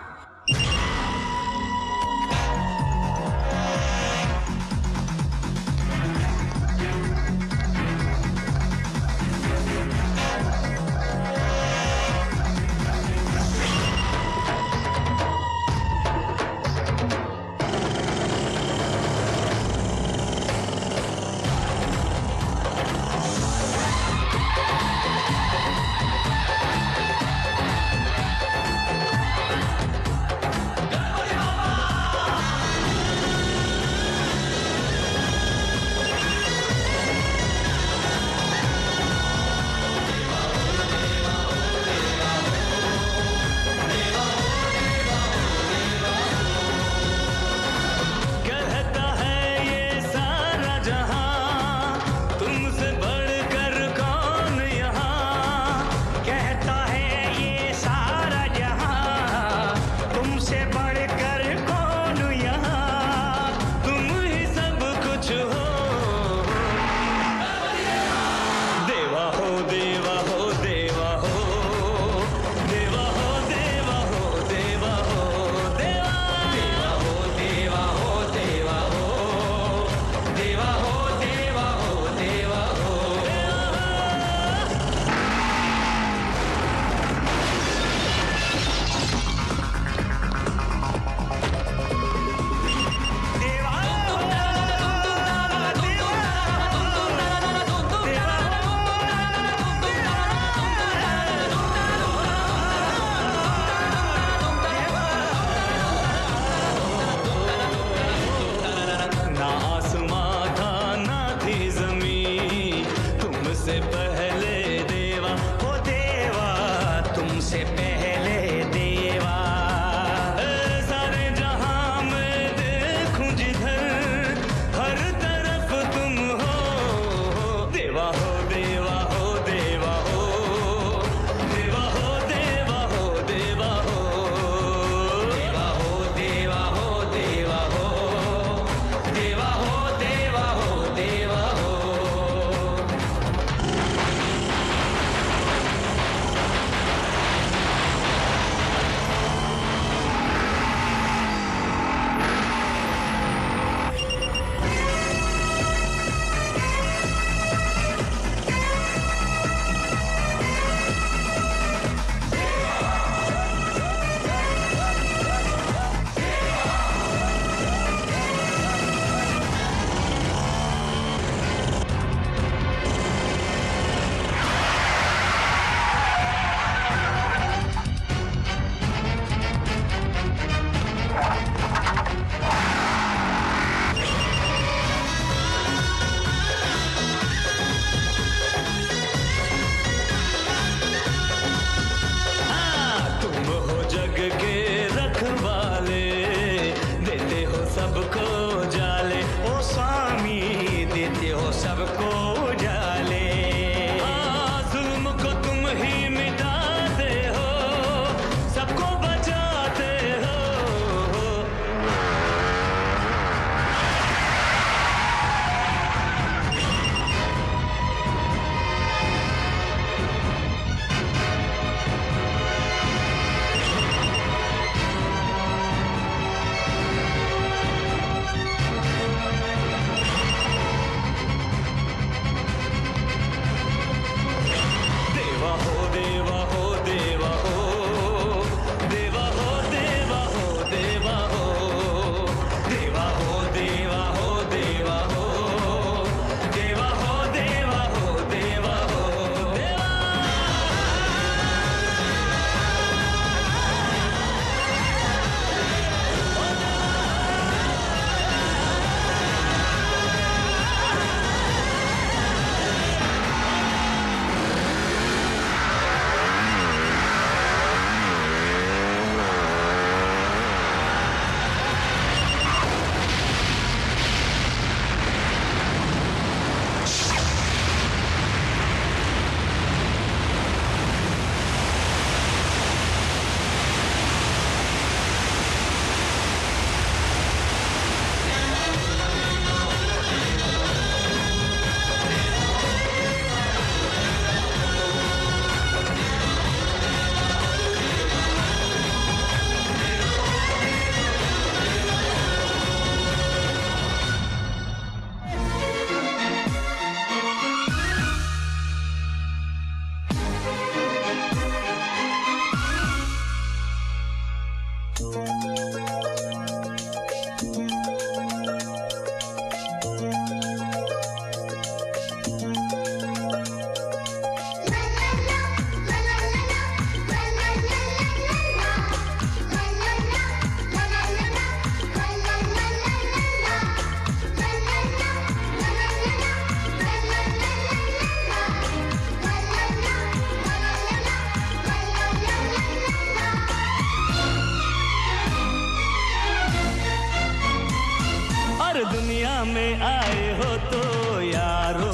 दुनिया में आए हो तो यारो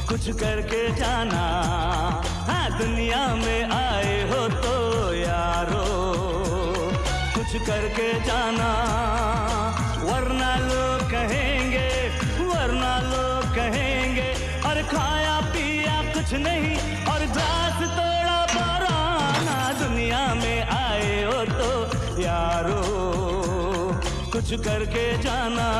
कुछ करके जाना। हाँ, दुनिया में आए हो तो यारो कुछ करके जाना, वरना लोग कहेंगे और खाया पिया कुछ नहीं और ग्लास तोड़ा पराना। दुनिया में आए हो तो यारो कुछ करके जाना।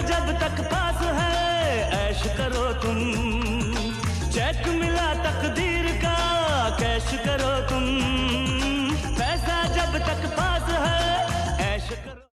जब तक पास है ऐश करो तुम, चेक मिला तकदीर का कैश करो तुम। पैसा जब तक पास है ऐश करो।